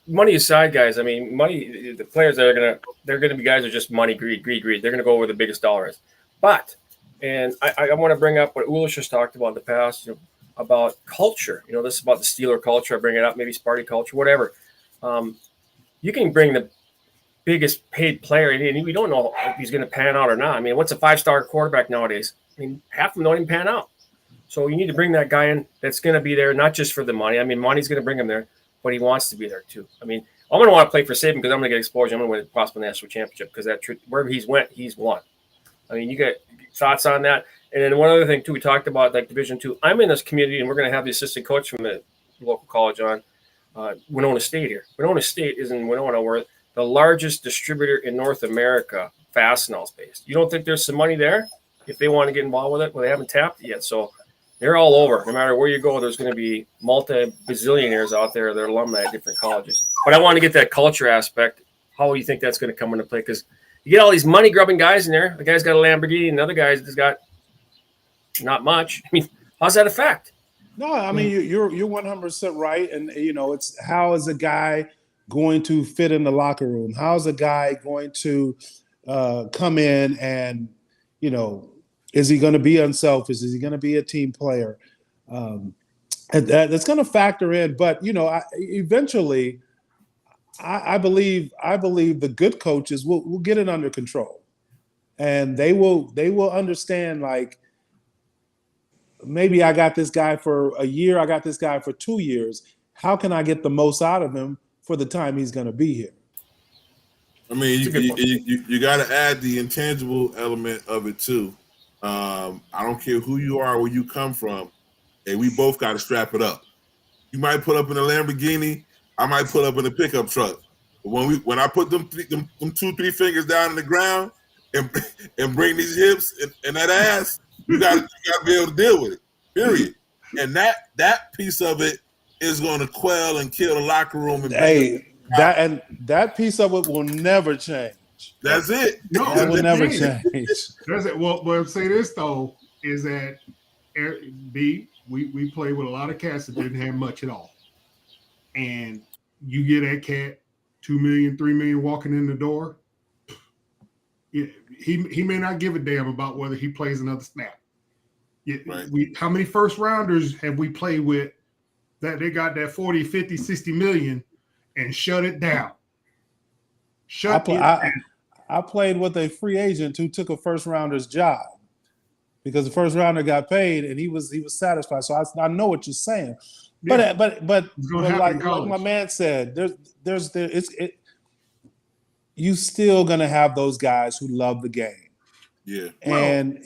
Money aside, guys. I mean, money. The players that they're going to be guys who are just money greed. They're going to go where the biggest dollar is. But, and I want to bring up what Ulish has talked about in the past, about culture. This is about the Steeler culture. I bring it up, maybe Sparty culture, whatever. You can bring the biggest paid player, and we don't know if he's going to pan out or not. I mean, what's a 5-star quarterback nowadays? I mean, half of them don't even pan out. So you need to bring that guy in that's going to be there, not just for the money. I mean, money's going to bring him there, but he wants to be there too. I mean, I'm going to want to play for Saban because I'm going to get exposure. I'm going to win a possible national championship because wherever he's went, he's won. I mean, you get thoughts on that. And then one other thing too, we talked about like Division II. I'm in this community, and we're going to have the assistant coach from the local college on Winona State here. Winona State is in Winona, where the largest distributor in North America, Fastenal's based. You don't think there's some money there? if they want to get involved with it. Well, they haven't tapped it yet, so they're all over. No matter where you go, there's going to be multi-bazillionaires out there. They're alumni at different colleges. But I want to get that culture aspect. How do you think that's going to come into play? Because you get all these money-grubbing guys in there. The guy's got a Lamborghini, and the other guy's just got not much. I mean, how's that affect? No, I mean you're 100% right, and it's how is a guy going to fit in the locker room? How is a guy going to come in and is he going to be unselfish? Is he going to be a team player? And that's going to factor in. But eventually, I believe the good coaches will get it under control, and they will understand, like, maybe I got this guy for a year, I got this guy for 2 years. How can I get the most out of him for the time he's going to be here? I mean, you got to add the intangible element of it too. I don't care who you are, where you come from. Hey, we both got to strap it up. You might put up in a Lamborghini. I might put up in a pickup truck. But when I put them 2-3 fingers down in the ground and bring these hips and that ass, you got to be able to deal with it. Period. And that piece of it is going to quell and kill the locker room. And that piece of it will never change. That's it. No, that will never change. That's it. Well, I'll say this though is that we played with a lot of cats that didn't have much at all, and you get that cat $2 million, $3 million walking in the door. He may not give a damn about whether he plays another snap. Right. How many first rounders have we played with that they got that 40, 50, 60 million and shut it down? I played with a free agent who took a first rounder's job because the first rounder got paid and he was satisfied. So I know what you're saying. Yeah. But like my man said, you still gonna have those guys who love the game. Yeah. And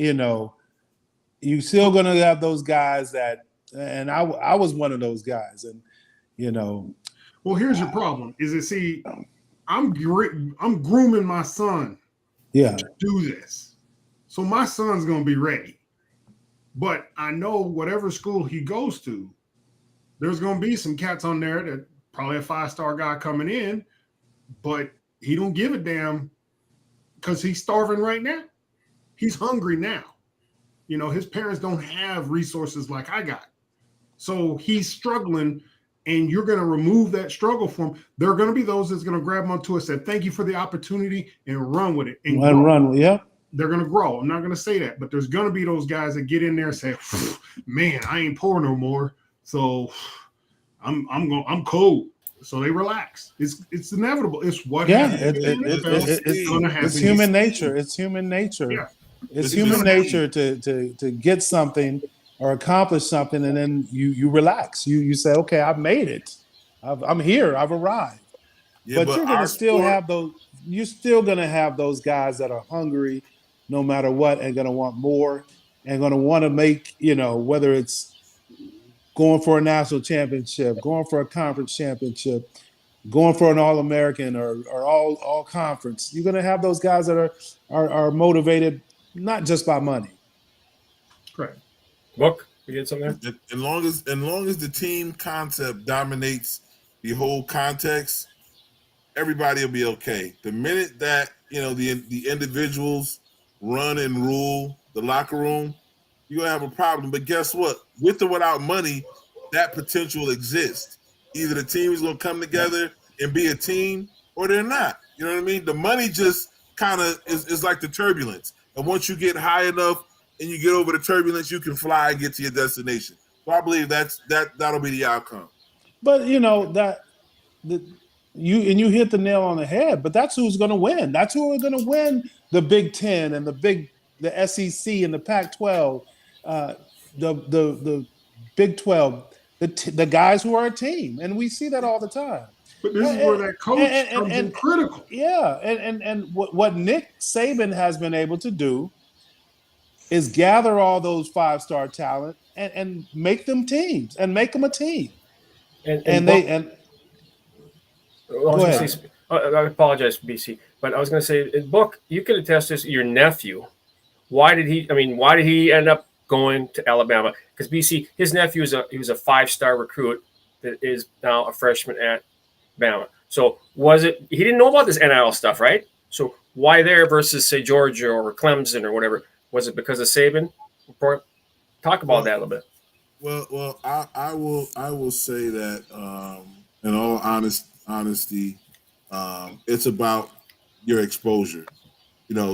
you still gonna have those guys that, and I was one of those guys, and Well, here's your problem: is that see, I'm grooming my son, to do this, so my son's gonna be ready. But I know whatever school he goes to, there's gonna be some cats on there that probably a 5-star guy coming in, but he don't give a damn because he's starving right now. He's hungry now. His parents don't have resources like I got. So he's struggling, and you're going to remove that struggle from him. There are going to be those that's going to grab onto it, say, thank you for the opportunity, and run with it. And run, yeah. They're going to grow. I'm not going to say that, but there's going to be those guys that get in there and say, man, I ain't poor no more. So I'm cold. So they relax. It's inevitable. It's what happens. It's human nature. It's human nature. Yeah. It's human nature to get something or accomplish something, and then you relax. You say, okay, I've made it. I'm here. I've arrived. Yeah, but you're gonna still have those. You're still gonna have those guys that are hungry, no matter what, and gonna want more, and gonna want to make whether it's going for a national championship, going for a conference championship, going for an All-American or all conference. You're gonna have those guys that are motivated not just by money. Correct. Book, you get something there? As long as the team concept dominates the whole context, everybody will be okay. The minute that the individuals run and rule the locker room, you're gonna have a problem. But guess what? With or without money, that potential exists. Either the team is gonna come together and be a team, or they're not. You know what I mean? The money just kind of is like the turbulence. And once you get high enough and you get over the turbulence, you can fly and get to your destination. So I believe that'll be the outcome. But you hit the nail on the head. But that's who's going to win. That's who are going to win the Big Ten and the SEC and the Pac-12, the Big 12, the guys who are a team, and we see that all the time. But this is where that coach comes in critical. Yeah, and what Nick Saban has been able to do is gather all those 5-star talent and make them teams and make them a team. I apologize, BC, but I was going to say, Book, you could attest this. Your nephew why did he end up going to Alabama? Because BC, his nephew he was a 5-star recruit that is now a freshman at Bama. So he didn't know about this NIL stuff, right? So why there versus say Georgia or Clemson or whatever? Was it because of Saban? Talk about that a little bit. Well, I will say that in all honesty, it's about your exposure.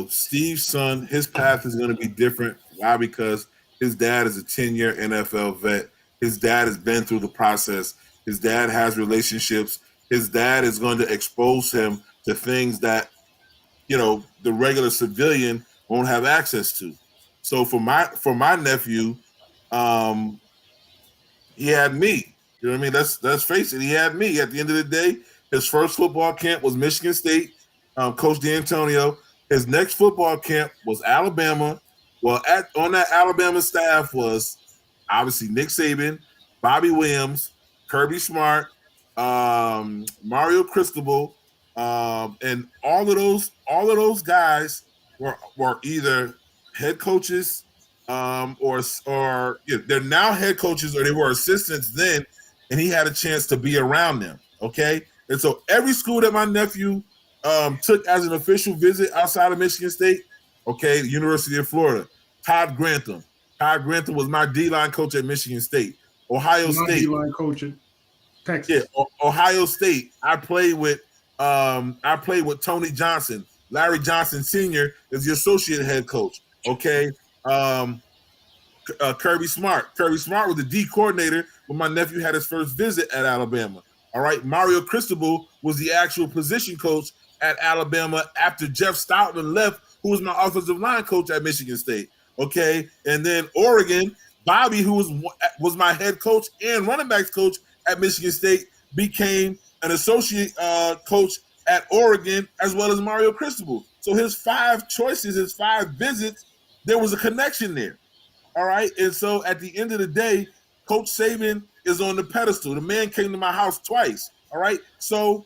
Steve's son, his path is going to be different. Why? Because his dad is a 10-year NFL vet. His dad has been through the process. His dad has relationships. His dad is going to expose him to things that, the regular civilian won't have access to. So for my nephew, he had me. You know what I mean? Let's face it. He had me. At the end of the day, his first football camp was Michigan State, Coach D'Antonio. His next football camp was Alabama. Well, on that Alabama staff was obviously Nick Saban, Bobby Williams, Kirby Smart, Mario Cristobal, and all of those guys were either head coaches, or they're now head coaches, or they were assistants then, and he had a chance to be around them. Okay, and so every school that my nephew took as an official visit outside of Michigan State, okay, the University of Florida, Todd Grantham. Todd Grantham was my D-line coach at Michigan State. Ohio State. D-line coach at Texas. Yeah, Ohio State. I played with Tony Johnson. Larry Johnson Sr. is the associate head coach. Okay. Kirby Smart. Kirby Smart was the D coordinator when my nephew had his first visit at Alabama. All right. Mario Cristobal was the actual position coach at Alabama after Jeff Stoutland left, who was my offensive line coach at Michigan State. Okay. And then Oregon, Bobby, who was my head coach and running backs coach at Michigan State, became an associate coach at Oregon, as well as Mario Cristobal. So his 5 choices, his 5 visits, there was a connection there. All right. And so at the end of the day, Coach Saban is on the pedestal. The man came to my house twice. All right. So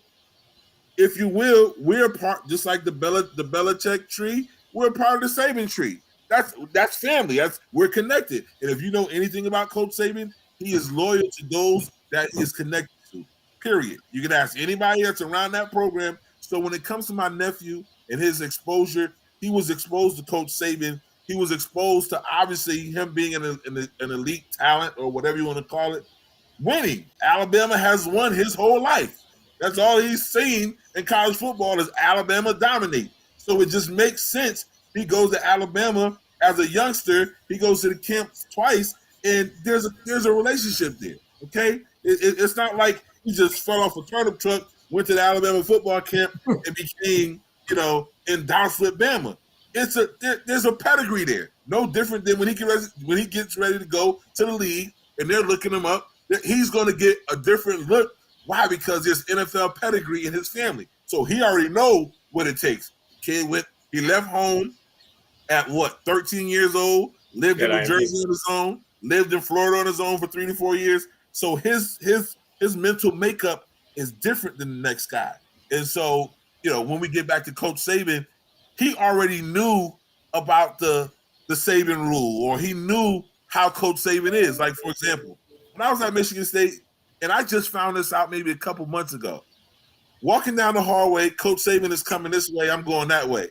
if you will, we're part, just like the Belichick tree, we're a part of the Saban tree. That's family. We're connected. And if you know anything about Coach Saban, he is loyal to those that he is connected to. Period. You can ask anybody that's around that program. So when it comes to my nephew and his exposure, he was exposed to Coach Saban. He was exposed to obviously him being an elite talent, or whatever you want to call it, winning. Alabama has won his whole life. That's all he's seen in college football is Alabama dominate. So it just makes sense. He goes to Alabama as a youngster. He goes to the camp twice, and there's a relationship there. Okay, it's not like he just fell off a turnip truck, went to the Alabama football camp, and became in Darflip, Bama. There's a pedigree there. No different than when he gets ready to go to the league, and they're looking him up. He's going to get a different look. Why? Because there's NFL pedigree in his family. So he already know what it takes. He left home at 13 years old, lived in New Jersey on his own, lived in Florida on his own for 3 to 4 years. So his mental makeup is different than the next guy. And so, when we get back to Coach Saban, he already knew about the Saban rule, or he knew how Coach Saban is. Like, for example, when I was at Michigan State, and I just found this out maybe a couple months ago, walking down the hallway, Coach Saban is coming this way, I'm going that way.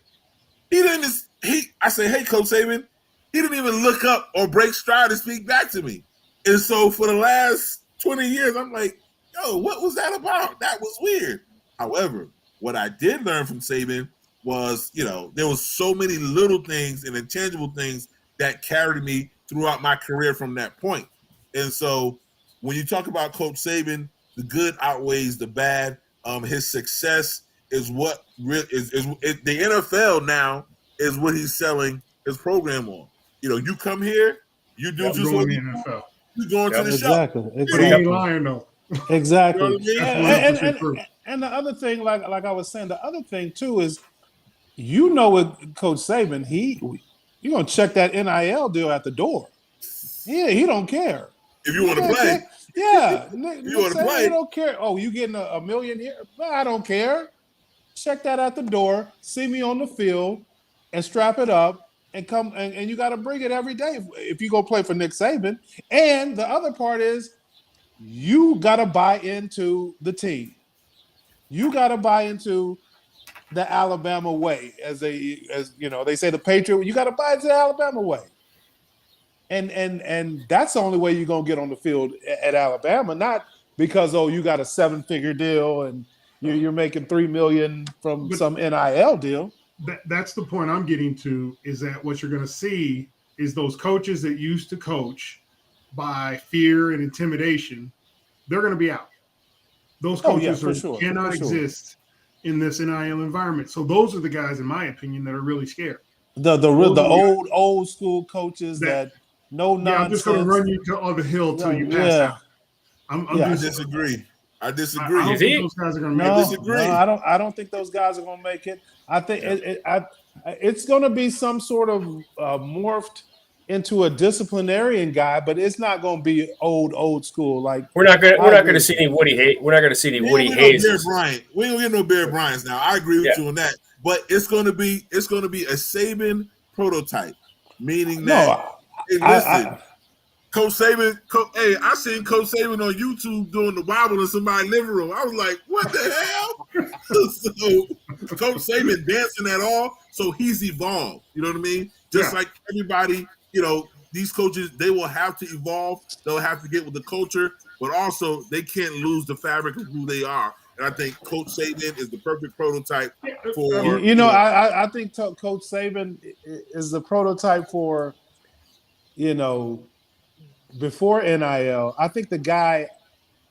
I say, hey, Coach Saban. He didn't even look up or break stride to speak back to me. And so for the last 20 years, I'm like, yo, what was that about? That was weird. However, what I did learn from Saban was, there was so many little things and intangible things that carried me throughout my career from that point. And so when you talk about Coach Saban, the good outweighs the bad. His success is what is the NFL now is what he's selling his program on. You come here, you do just what you do. You going to the show. Exactly. But he ain't lying though. Exactly. You And the other thing, like I was saying, the other thing too is, with Coach Saban, you're gonna check that NIL deal at the door. Yeah, he don't care. If you want to play, yeah, you want to play. He don't care. Oh, you getting $1 million here? I don't care. Check that at the door. See me on the field, and strap it up, and come and you got to bring it every day if you go play for Nick Saban. And the other part is you got to buy into the team. You got to buy into the Alabama way, as they say the Patriot. You got to buy into the Alabama way. And that's the only way you're gonna get on the field at Alabama, not because you got a 7-figure deal and you're making $3 million from some NIL deal. That's the point I'm getting to, is that what you're going to see is those coaches that used to coach by fear and intimidation, they're going to be out. Those coaches cannot exist in this NIL environment. So those are the guys, in my opinion, that are really scared. The old school coaches that no nonsense. I'm just going to run you to the hill till you pass out. I disagree. I disagree. I don't think those guys are going to make it. No, I don't think those guys are going to make it. I think it's going to be some sort of morphed into a disciplinarian guy, but it's not going to be old school. Like we're not going to see any Woody Hayes. We're not going to see any Woody Hayes. We don't get no Bear Bryants now. I agree with you on that. But it's going to be a Saban prototype, meaning that. Coach Saban, I seen Coach Saban on YouTube doing the wobble in somebody's living room. I was like, what the hell? So Coach Saban dancing at all, so he's evolved. You know what I mean? Just like everybody, these coaches, they will have to evolve. They'll have to get with the culture, but also they can't lose the fabric of who they are. And I think Coach Saban is the perfect prototype for. I think Coach Saban is the prototype for, before NIL. I think the guy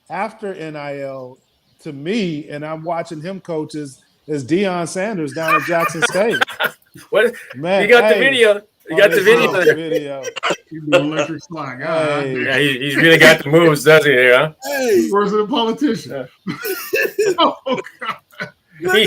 after NIL, to me, and I'm watching him coach, is Deion Sanders down at Jackson State. What? Man, you got the video. You got the video. He's an electric slide guy. Yeah, he's really got the moves, doesn't he? Huh? Hey, where's the politician? Oh, God.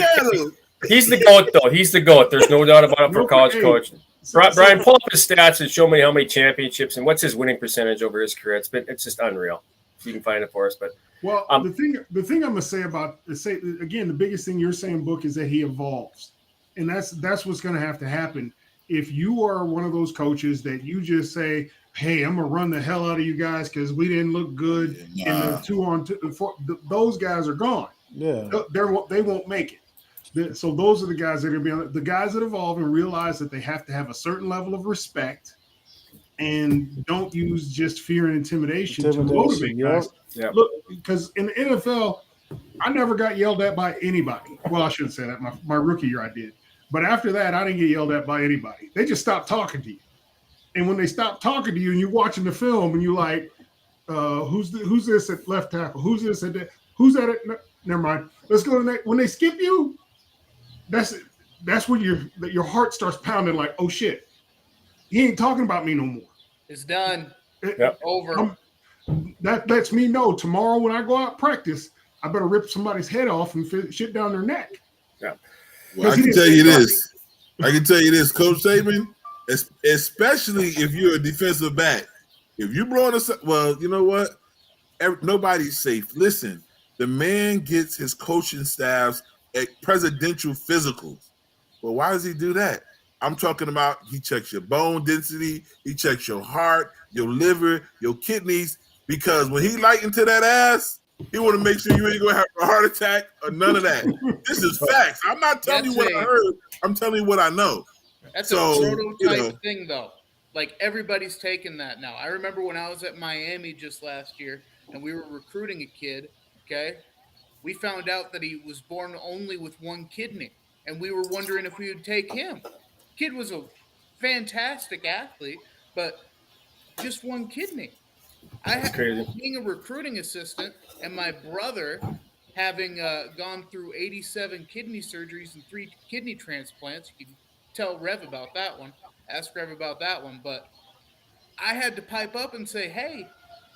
He's the GOAT, though. He's the GOAT. There's no doubt about it for college coach. Brian, pull up his stats and show me how many championships and what's his winning percentage over his career. It's just unreal. If you can find it for us, but the thing I'm gonna say again, the biggest thing you're saying, Book, is that he evolves, and that's what's gonna have to happen. If you are one of those coaches that you just say, "Hey, I'm gonna run the hell out of you guys because we didn't look good in the 2-on-2," those guys are gone. Yeah, they won't make it. So those are the guys that are going to be the guys that evolve and realize that they have to have a certain level of respect and don't use just fear and intimidation to motivate guys. Yeah. Look, because in the NFL, I never got yelled at by anybody. Well, I shouldn't say that. My rookie year I did. But after that, I didn't get yelled at by anybody. They just stopped talking to you. And when they stop talking to you and you're watching the film and you're like, who's this at left tackle? Who's this at that? Who's at it? Never mind. Let's go to the next. When they skip you, that's when your heart starts pounding like, oh shit, he ain't talking about me no more. It's done. Over. That lets me know tomorrow when I go out practice, I better rip somebody's head off and shit down their neck. Yeah. Well, I can tell you this, Coach Saban, especially if you're a defensive back, if you blowing us, well, you know what? Nobody's safe. Listen, the man gets his coaching staffs at presidential physicals. Well, why does he do that? I'm talking about he checks your bone density, he checks your heart, your liver, your kidneys, because when he light into that ass, he want to make sure you ain't going to have a heart attack or none of that. This is facts. I'm not telling you what I heard. I'm telling you what I know. That's a prototype thing, though. Like, everybody's taking that now. I remember when I was at Miami just last year, and we were recruiting a kid, okay? We found out that he was born only with one kidney, and we were wondering if we would take him. Kid was a fantastic athlete, but just one kidney. Being a recruiting assistant and my brother having gone through 87 kidney surgeries and 3 kidney transplants. You can tell Rev about that one. Ask Rev about that one. But I had to pipe up and say, hey,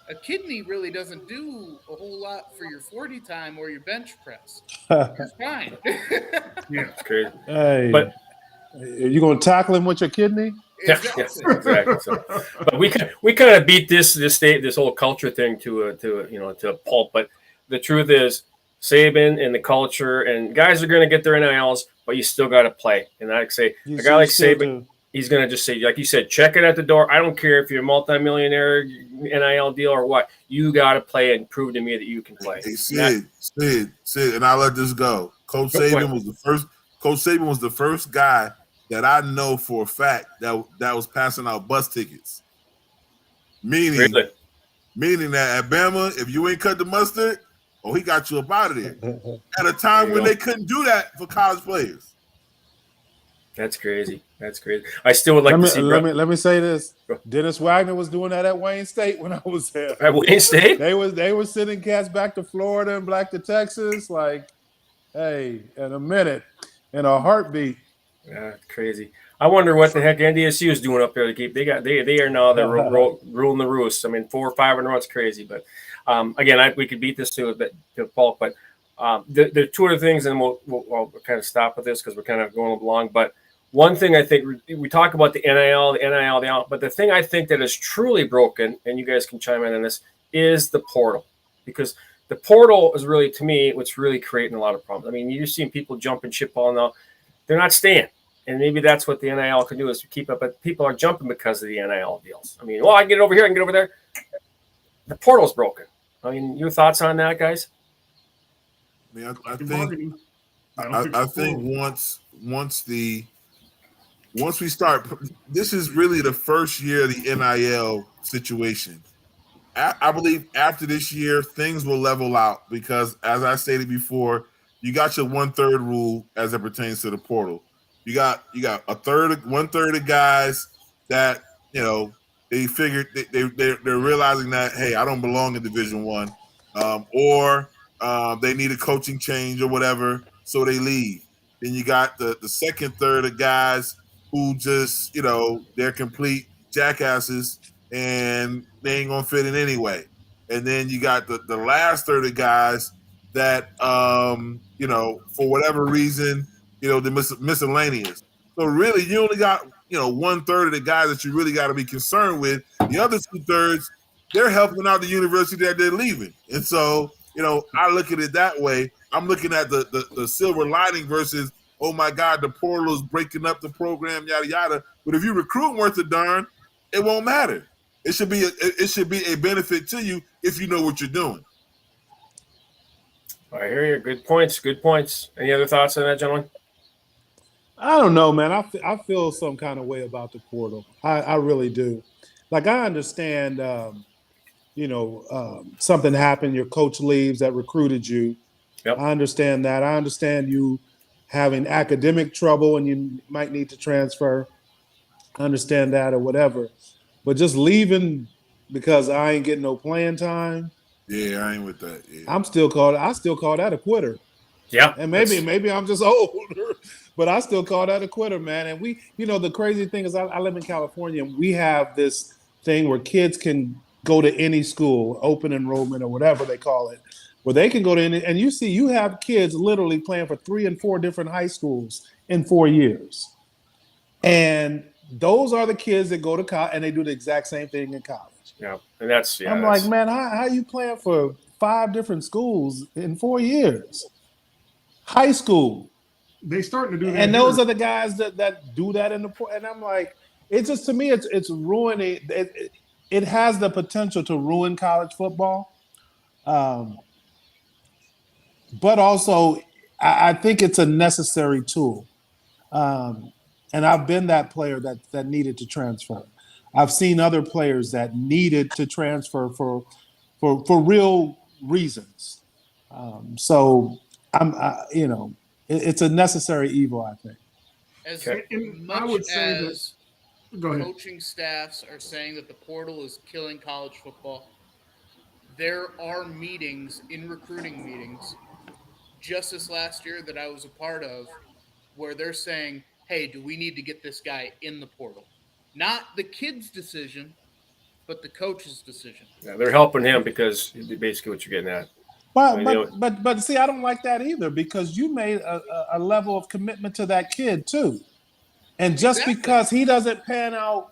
a kidney really doesn't do a whole lot for your 40 time or your bench press. It's fine. Yeah, it's crazy. Hey, but are you going to tackle him with your kidney? Exactly. Yes, exactly. So, but we kind of beat this whole culture thing to a pulp. But the truth is, Saban and the culture and guys are going to get their NILs, but you still got to play. And I'd say a guy like Saban, he's going to just say, like you said, check it at the door. I don't care if you're a multimillionaire, NIL deal or what. You got to play and prove to me that you can play. Hey, Sid, and I'll let this go. Coach Saban was the first guy that I know for a fact that was passing out bus tickets. Meaning that at Bama, if you ain't cut the mustard, he got you up out of there. At a time when they couldn't do that for college players. That's crazy. I still would like to see. Let me say this. Dennis Wagner was doing that at Wayne State when I was there. At Wayne State? They were sending cats back to Florida and back to Texas. Like, hey, in a minute, in a heartbeat. Yeah, crazy. I wonder what the heck NDSU is doing up there to keep. They are now they're ruling the roost. I mean, 4 or 5 in a row, it's crazy. But again, we could beat this to Paul. But the two other things, and we'll kind of stop with this because we're kind of going along. But one thing I think we talk about the NIL, but the thing I think that is truly broken, and you guys can chime in on this, is the portal, because the portal is really, to me, what's really creating a lot of problems. I mean, you're seeing people jumping ship ball now; they're not staying. And maybe that's what the NIL can do, is to keep up. But people are jumping because of the NIL deals. I mean, I can get over here, I can get over there. The portal's broken. I mean, your thoughts on that, guys? I mean, I think once we start, this is really the first year of the NIL situation. I believe after this year, things will level out because, as I stated before, you got your 1/3 rule as it pertains to the portal. You got one third of guys that they figured they're realizing that, hey, I don't belong in Division I, or they need a coaching change or whatever, so they leave. Then you got the second third of guys who just they're complete jackasses and they ain't gonna fit in anyway. And then you got the last third of guys that for whatever reason. The miscellaneous. So really, you only got 1/3 of the guys that you really got to be concerned with. The other 2/3, they're helping out the university that they're leaving. And so, I look at it that way. I'm looking at the silver lining versus, oh my God, the portal is breaking up the program, yada yada. But if you recruit worth a darn, it won't matter. It should be a benefit to you if you know what you're doing. I hear you. Good points. Any other thoughts on that, gentlemen? I don't know, man. I feel some kind of way about the portal. I really do. Like, I understand, something happened, your coach leaves that recruited you. Yep. I understand that. I understand you having academic trouble and you might need to transfer. I understand that or whatever. But just leaving because I ain't getting no playing time. Yeah, I ain't with that. Yeah. I still call that a quitter. Yeah. And maybe I'm just older, but I still call that a quitter, man. And we, the crazy thing is I live in California and we have this thing where kids can go to any school, open enrollment or whatever they call it, where they can go to any, and you have kids literally playing for 3 and 4 different high schools in 4 years. And those are the kids that go to college and they do the exact same thing in college. Yeah. And that's, I'm like, man, how you playing for 5 different schools in 4 years? High school. They starting to do that. And those are the guys that do that in the, and I'm like, it's just, to me, it's ruining, it has the potential to ruin college football. But also, I think it's a necessary tool. And I've been that player that needed to transfer. I've seen other players that needed to transfer for real reasons. So it's a necessary evil, I think. As And much I would say as go ahead. coaching staffs are saying that the portal is killing college football, there are meetings, recruiting meetings, just this last year that I was a part of, where they're saying, hey, do we need to get this guy in the portal? Not the kid's decision, but the coach's decision. Yeah, they're helping him because basically what you're getting at. But see, I don't like that either, because you made a level of commitment to that kid too. And just because he doesn't pan out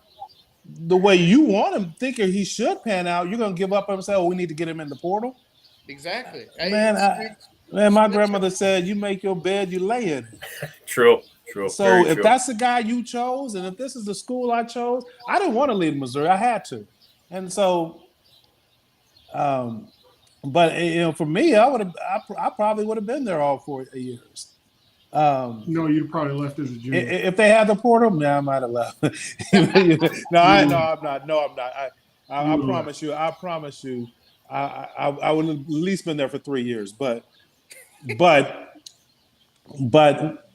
the way you want him, thinking he should pan out, you're going to give up on him and say, oh, we need to get him in the portal? Exactly. Man, Man, my grandmother said, "You make your bed, you lay in it." True. So Very if true. that's the guy you chose, and if this is the school I chose, I didn't want to leave Missouri. I had to, and so, but for me, I probably would have been there all 4 years. No, you'd probably left as a junior. If they had the portal, man, I might have left. No, I'm not. No, I'm not. I promise you. I promise you. I would have at least been there for 3 years. But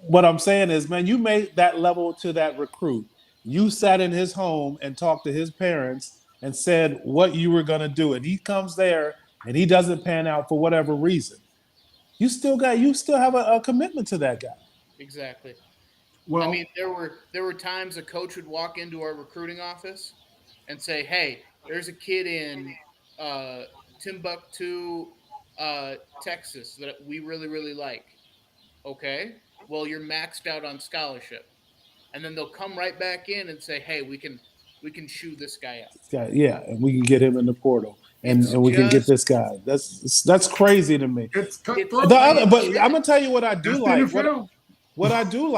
what I'm saying is, man, you made that level to that recruit. You sat in his home and talked to his parents and said what you were going to do, and he comes there and he doesn't pan out for whatever reason. You still have a commitment to that guy. Exactly. Well, I mean, there were times a coach would walk into our recruiting office and say, "Hey, there's a kid in Timbuktu, Texas that we really, really like." Okay, well, you're maxed out on scholarship, and then they'll come right back in and say, "Hey, we can shoo this guy out." Yeah, and we can get him in the portal, and we can get this guy. That's crazy to me. it's cutthroat. But I'm gonna tell you what I do That's the like. NFL. What I do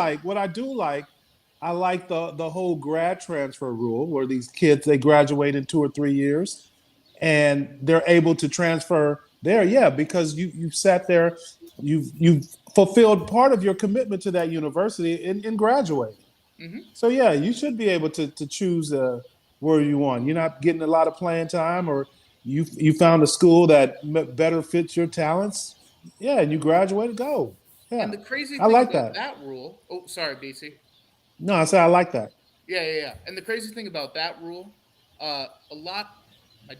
like. I like the whole grad transfer rule, where these kids they graduate in 2 or 3 years, and they're able to transfer there. Yeah, because you sat there, you've fulfilled part of your commitment to that university in graduating. Mm-hmm. So yeah, you should be able to choose where you want. You're not getting a lot of playing time, or you found a school that better fits your talents. Yeah, and you graduated, go. Yeah, And the crazy I thing like about that. that rule. Oh, sorry, BC. No, I said I like that. Yeah. And the crazy thing about that rule, my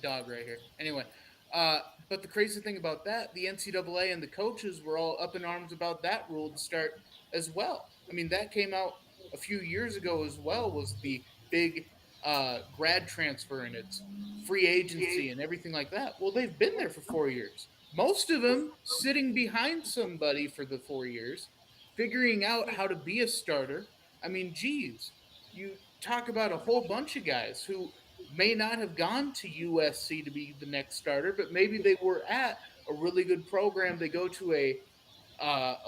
dog right here. Anyway, but the crazy thing about that, the NCAA and the coaches were all up in arms about that rule to start as well. I mean, that came out a few years ago as well, was the big grad transfer and its free agency and everything like that. Well, they've been there for 4 years. Most of them sitting behind somebody for the 4 years, figuring out how to be a starter. I mean, geez, you talk about a whole bunch of guys who may not have gone to USC to be the next starter, but maybe they were at a really good program. They go to a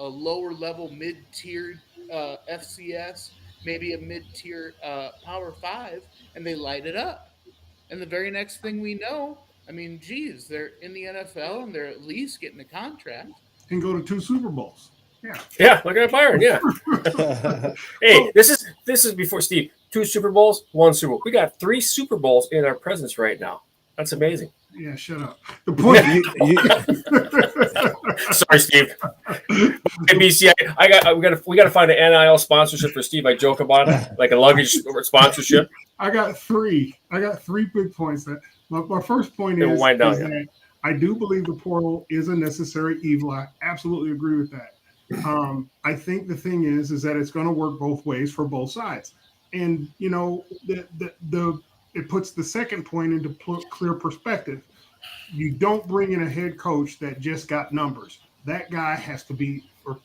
lower level, mid-tier FCS, maybe a mid-tier Power 5, and they light it up. And the very next thing we know, I mean, geez, they're in the NFL and they're at least getting a contract. And go to 2 Super Bowls. Yeah, look at Byron. Yeah. Hey, this is before Steve. 2 Super Bowls, 1 Super Bowl. We got 3 Super Bowls in our presence right now. That's amazing. Yeah, shut up. The point. Sorry, Steve. NBC, we got to find an NIL sponsorship for Steve. I joke about it, like a luggage sponsorship. I got 3 big points. That my first point is that I do believe the portal is a necessary evil. I absolutely agree with that. I think the thing is that it's going to work both ways for both sides, and it puts the second point into clear perspective. You don't bring in a head coach that just got numbers. That guy has to be, or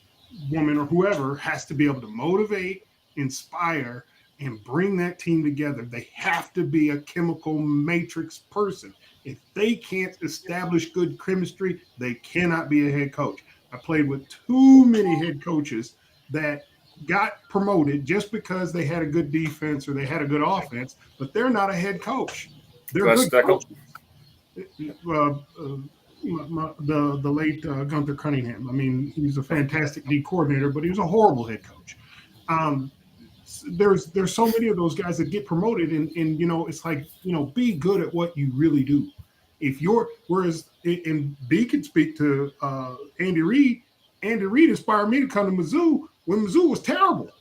woman or whoever, has to be able to motivate, inspire, and bring that team together. They have to be a chemical matrix person. If they can't establish good chemistry, they cannot be a head coach. I played with too many head coaches that got promoted just because they had a good defense or they had a good offense, but they're not a head coach. They're good coaches. The late Gunther Cunningham. I mean, he's a fantastic D coordinator, but he was a horrible head coach. There's so many of those guys that get promoted, and it's like, be good at what you really do. And B can speak to Andy Reid. Andy Reid inspired me to come to Mizzou when Mizzou was terrible.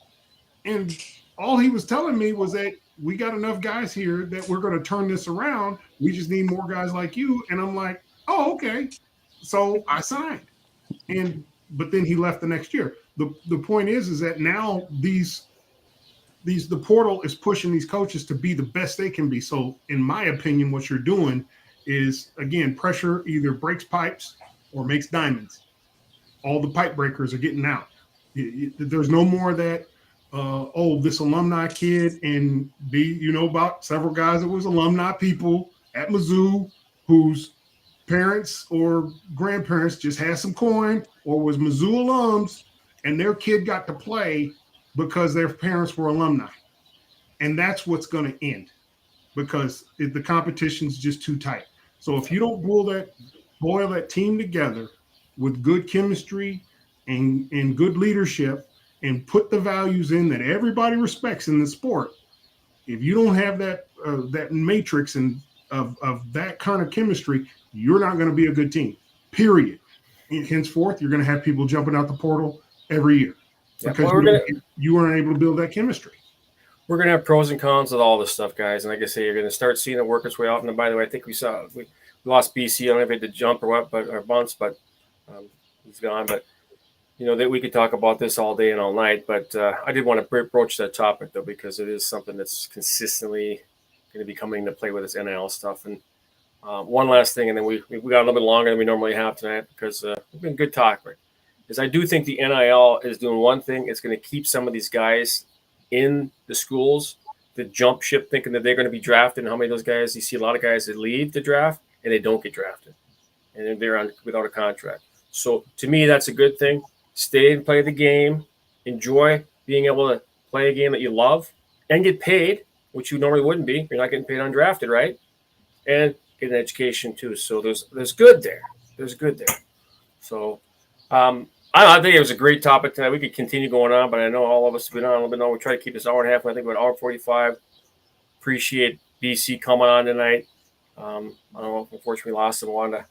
And all he was telling me was that we got enough guys here that we're going to turn this around. We just need more guys like you. And I'm like, oh, okay. So I signed. But then he left the next year. The point is that now the portal is pushing these coaches to be the best they can be. So in my opinion, what you're doing is, again, pressure either breaks pipes or makes diamonds. All the pipe breakers are getting out. There's no more that, this alumni kid, and B, about several guys that was alumni people at Mizzou whose parents or grandparents just had some coin or was Mizzou alums and their kid got to play because their parents were alumni. And that's what's going to end because the competition's just too tight. So if you don't boil that team together with good chemistry and good leadership and put the values in that everybody respects in the sport, if you don't have that matrix and of that kind of chemistry, you're not going to be a good team, period. And henceforth, you're going to have people jumping out the portal every year because you weren't able to build that chemistry. We're going to have pros and cons with all this stuff, guys. And like I say, you're going to start seeing it work its way out. And by the way, I think we lost BC. I don't know if he had to jump or what, or bunts, but he's gone. But, that we could talk about this all day and all night. But I did want to approach that topic, though, because it is something that's consistently going to be coming into play with this NIL stuff. And one last thing, and then we got a little bit longer than we normally have tonight because we've been good talk, right? Is I do think the NIL is doing one thing. It's going to keep some of these guys in the schools that jump ship thinking that they're going to be drafted. And how many of those guys, you see a lot of guys that leave the draft and they don't get drafted. And they're without a contract. So to me, that's a good thing. Stay and play the game. Enjoy being able to play a game that you love and get paid, which you normally wouldn't be. You're not getting paid undrafted, right? And get an education too. So there's good there. There's good there. So I think it was a great topic tonight. We could continue going on, but I know all of us have been on a little bit. We try to keep this hour and a half. I think about hour 45. Appreciate BC coming on tonight. I don't know if unfortunately we lost him. I wanted to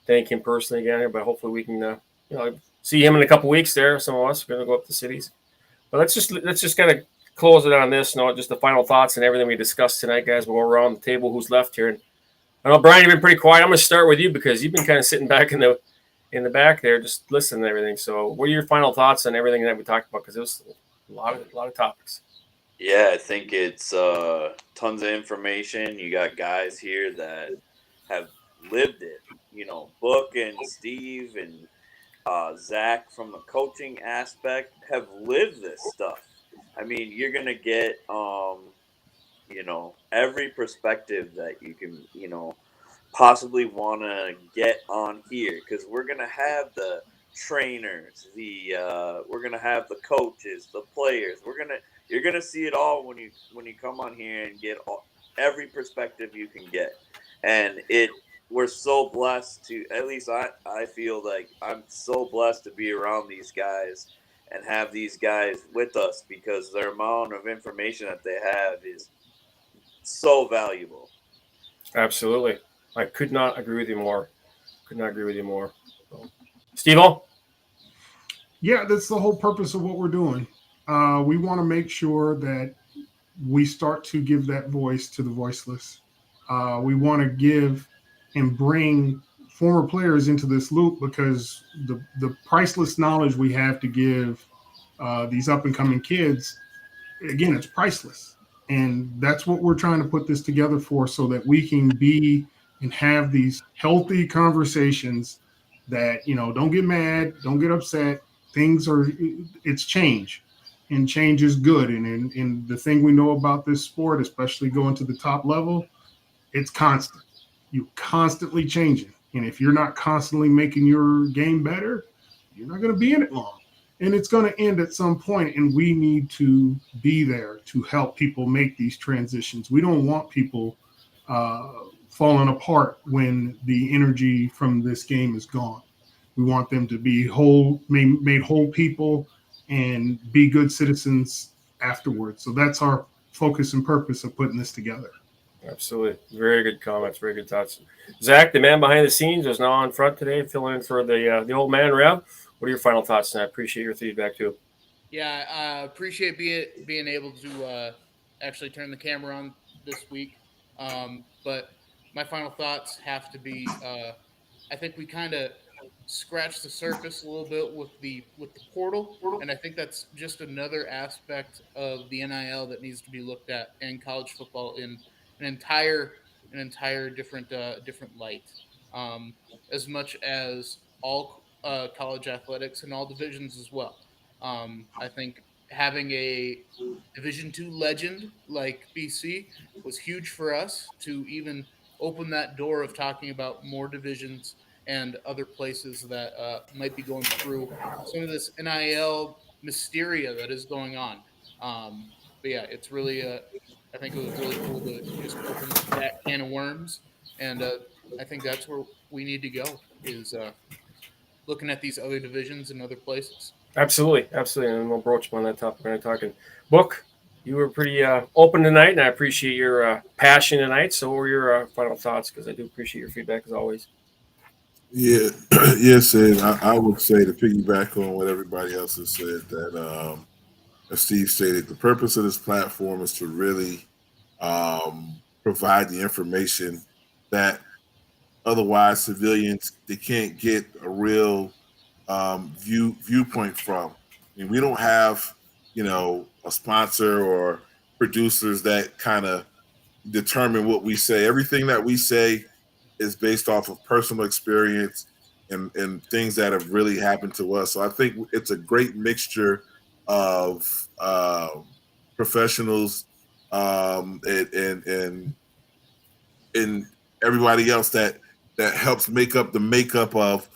thank him personally again, but hopefully we can see him in a couple weeks there. Some of us are going to go up to cities. But let's just kind of close it on this note, just the final thoughts and everything we discussed tonight, guys. We'll go around the table who's left here. And I know, Brian, you've been pretty quiet. I'm going to start with you because you've been kind of sitting back in the back there, just listening to everything. So what are your final thoughts on everything that we talked about? Because it was a lot of topics. Yeah, I think it's tons of information. You got guys here that have lived it. Book and Steve and Zach from the coaching aspect have lived this stuff. I mean, you're going to get, every perspective that you can, possibly want to get on here because we're going to have the trainers, we're going to have the coaches, the players. You're going to see it all when you come on here and get every perspective you can get. And we're so blessed to, at least I feel like I'm so blessed to be around these guys and have these guys with us because their amount of information that they have is so valuable. Absolutely. I could not agree with you more. So, Steve-O? Yeah, that's the whole purpose of what we're doing. We want to make sure that we start to give that voice to the voiceless. We want to give and bring former players into this loop because the priceless knowledge we have to give these up-and-coming kids, again, it's priceless. And that's what we're trying to put this together for so that we can be and have these healthy conversations that, don't get mad, don't get upset. It's change. And change is good. And the thing we know about this sport, especially going to the top level, it's constant. You're constantly changing. And if you're not constantly making your game better, you're not going to be in it long. And it's going to end at some point, and we need to be there to help people make these transitions. We don't want people falling apart when the energy from this game is gone. We want them to be made whole people and be good citizens afterwards. So that's our focus and purpose of putting this together. Absolutely. Very good comments. Very good thoughts. Zach, the man behind the scenes, is now on front today, filling in for the old man, Rev. What are your final thoughts? And I appreciate your feedback, too. Yeah, I appreciate being able to actually turn the camera on this week. But my final thoughts have to be I think we kind of scratched the surface a little bit with the portal, and I think that's just another aspect of the NIL that needs to be looked at in college football in an entire different light. As much as all college athletics and all divisions as well. I think having a Division II legend like BC was huge for us to even open that door of talking about more divisions and other places that might be going through some of this NIL mysteria that is going on. But yeah, it's really, I think it was really cool to just open that can of worms. And I think that's where we need to go, is looking at these other divisions and other places. Absolutely. And we'll broach on that topic when I'm talking. Book, you were pretty open tonight, and I appreciate your passion tonight. So what were your final thoughts? Because I do appreciate your feedback as always. Yeah, yes, and I would say, to piggyback on what everybody else has said, that as Steve stated, the purpose of this platform is to really provide the information that otherwise civilians, they can't get a real viewpoint from. I mean, we don't have, a sponsor or producers that kind of determine what we say. Everything that we say is based off of personal experience and things that have really happened to us. So I think it's a great mixture of professionals and everybody else that helps make up the makeup of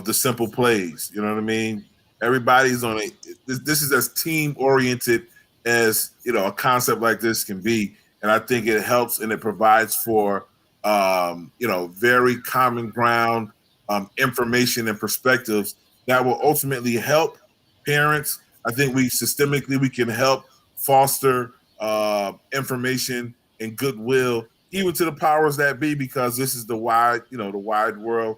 the simple plays. You know what I mean? Everybody's on it. This is as team oriented as a concept like this can be, and I think it helps and it provides for very common ground information and perspectives that will ultimately help parents. I think we can help foster information and goodwill, even to the powers that be, because this is the wide world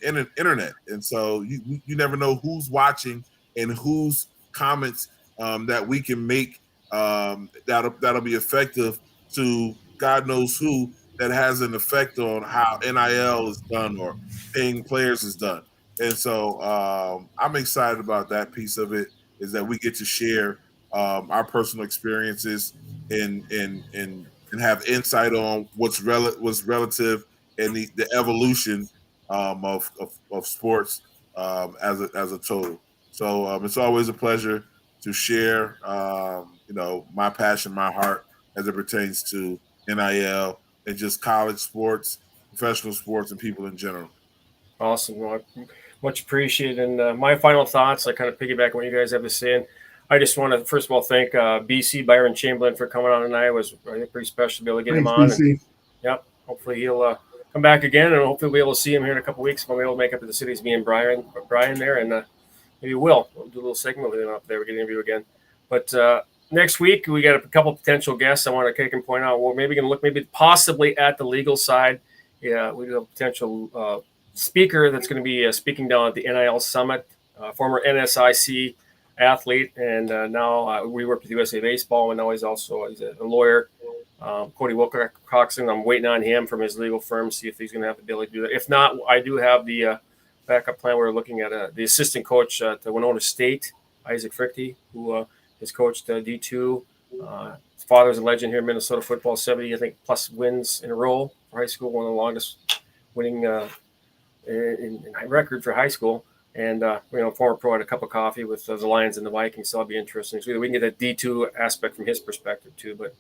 internet, and so you never know who's watching and whose comments that we can make that'll be effective to God knows who, that has an effect on how NIL is done or paying players is done. And so I'm excited about that piece of it, is that we get to share our personal experiences and have insight on what's relative and the evolution of sports as a total. So it's always a pleasure to share my passion, my heart, as it pertains to NIL and just college sports, professional sports, and people in general. Awesome. Well, much appreciated. And my final thoughts, I kind of piggyback on what you guys have to say. And I just want to, first of all, thank BC, Byron Chamberlain, for coming on tonight. It was, I think, pretty special to be able to get him on. And, yep. Hopefully he'll come back again, and hopefully we'll be able to see him here in a couple of weeks when we'll be able to make up to the cities, me and Brian there. And maybe we'll do a little segment with him up there. We can interview again. But next week, we got a couple of potential guests I want to take and point out. We're maybe going to look possibly at the legal side. Yeah, we do have a potential speaker that's going to be speaking down at the NIL Summit, former NSIC athlete, and now we work with USA Baseball, and now he's a lawyer, Cody Wilcoxon. I'm waiting on him from his legal firm, see if he's going to have the ability to do that. If not, I do have the backup plan. We're looking at the assistant coach at Winona State, Isaac Frichte, who has coached D2. His father's a legend here in Minnesota football, 70, I think, plus wins in a row for high school, one of the longest winning in record for high school. And, former pro, had a cup of coffee with the Lions and the Vikings, so that'll be interesting. So we can get that D2 aspect from his perspective, too. But,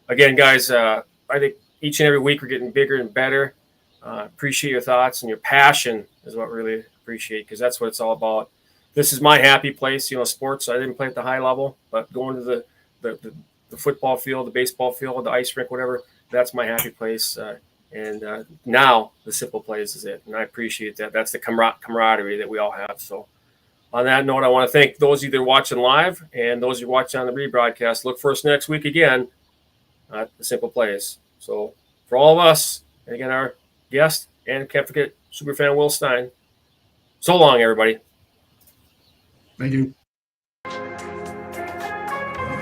again, guys, I think each and every week we're getting bigger and better. Appreciate your thoughts, and your passion is what we really appreciate, because that's what it's all about. This is my happy place, sports. I didn't play at the high level, but going to the football field, the baseball field, the ice rink, whatever, that's my happy place. And now the simple plays is it. And I appreciate that. That's the camaraderie that we all have. So on that note, I want to thank those either watching live and those who are watching on the rebroadcast. Look for us next week again at the simple plays. So for all of us, and again, our guest, and can't forget Superfan Will Stein. So long, everybody. Thank you.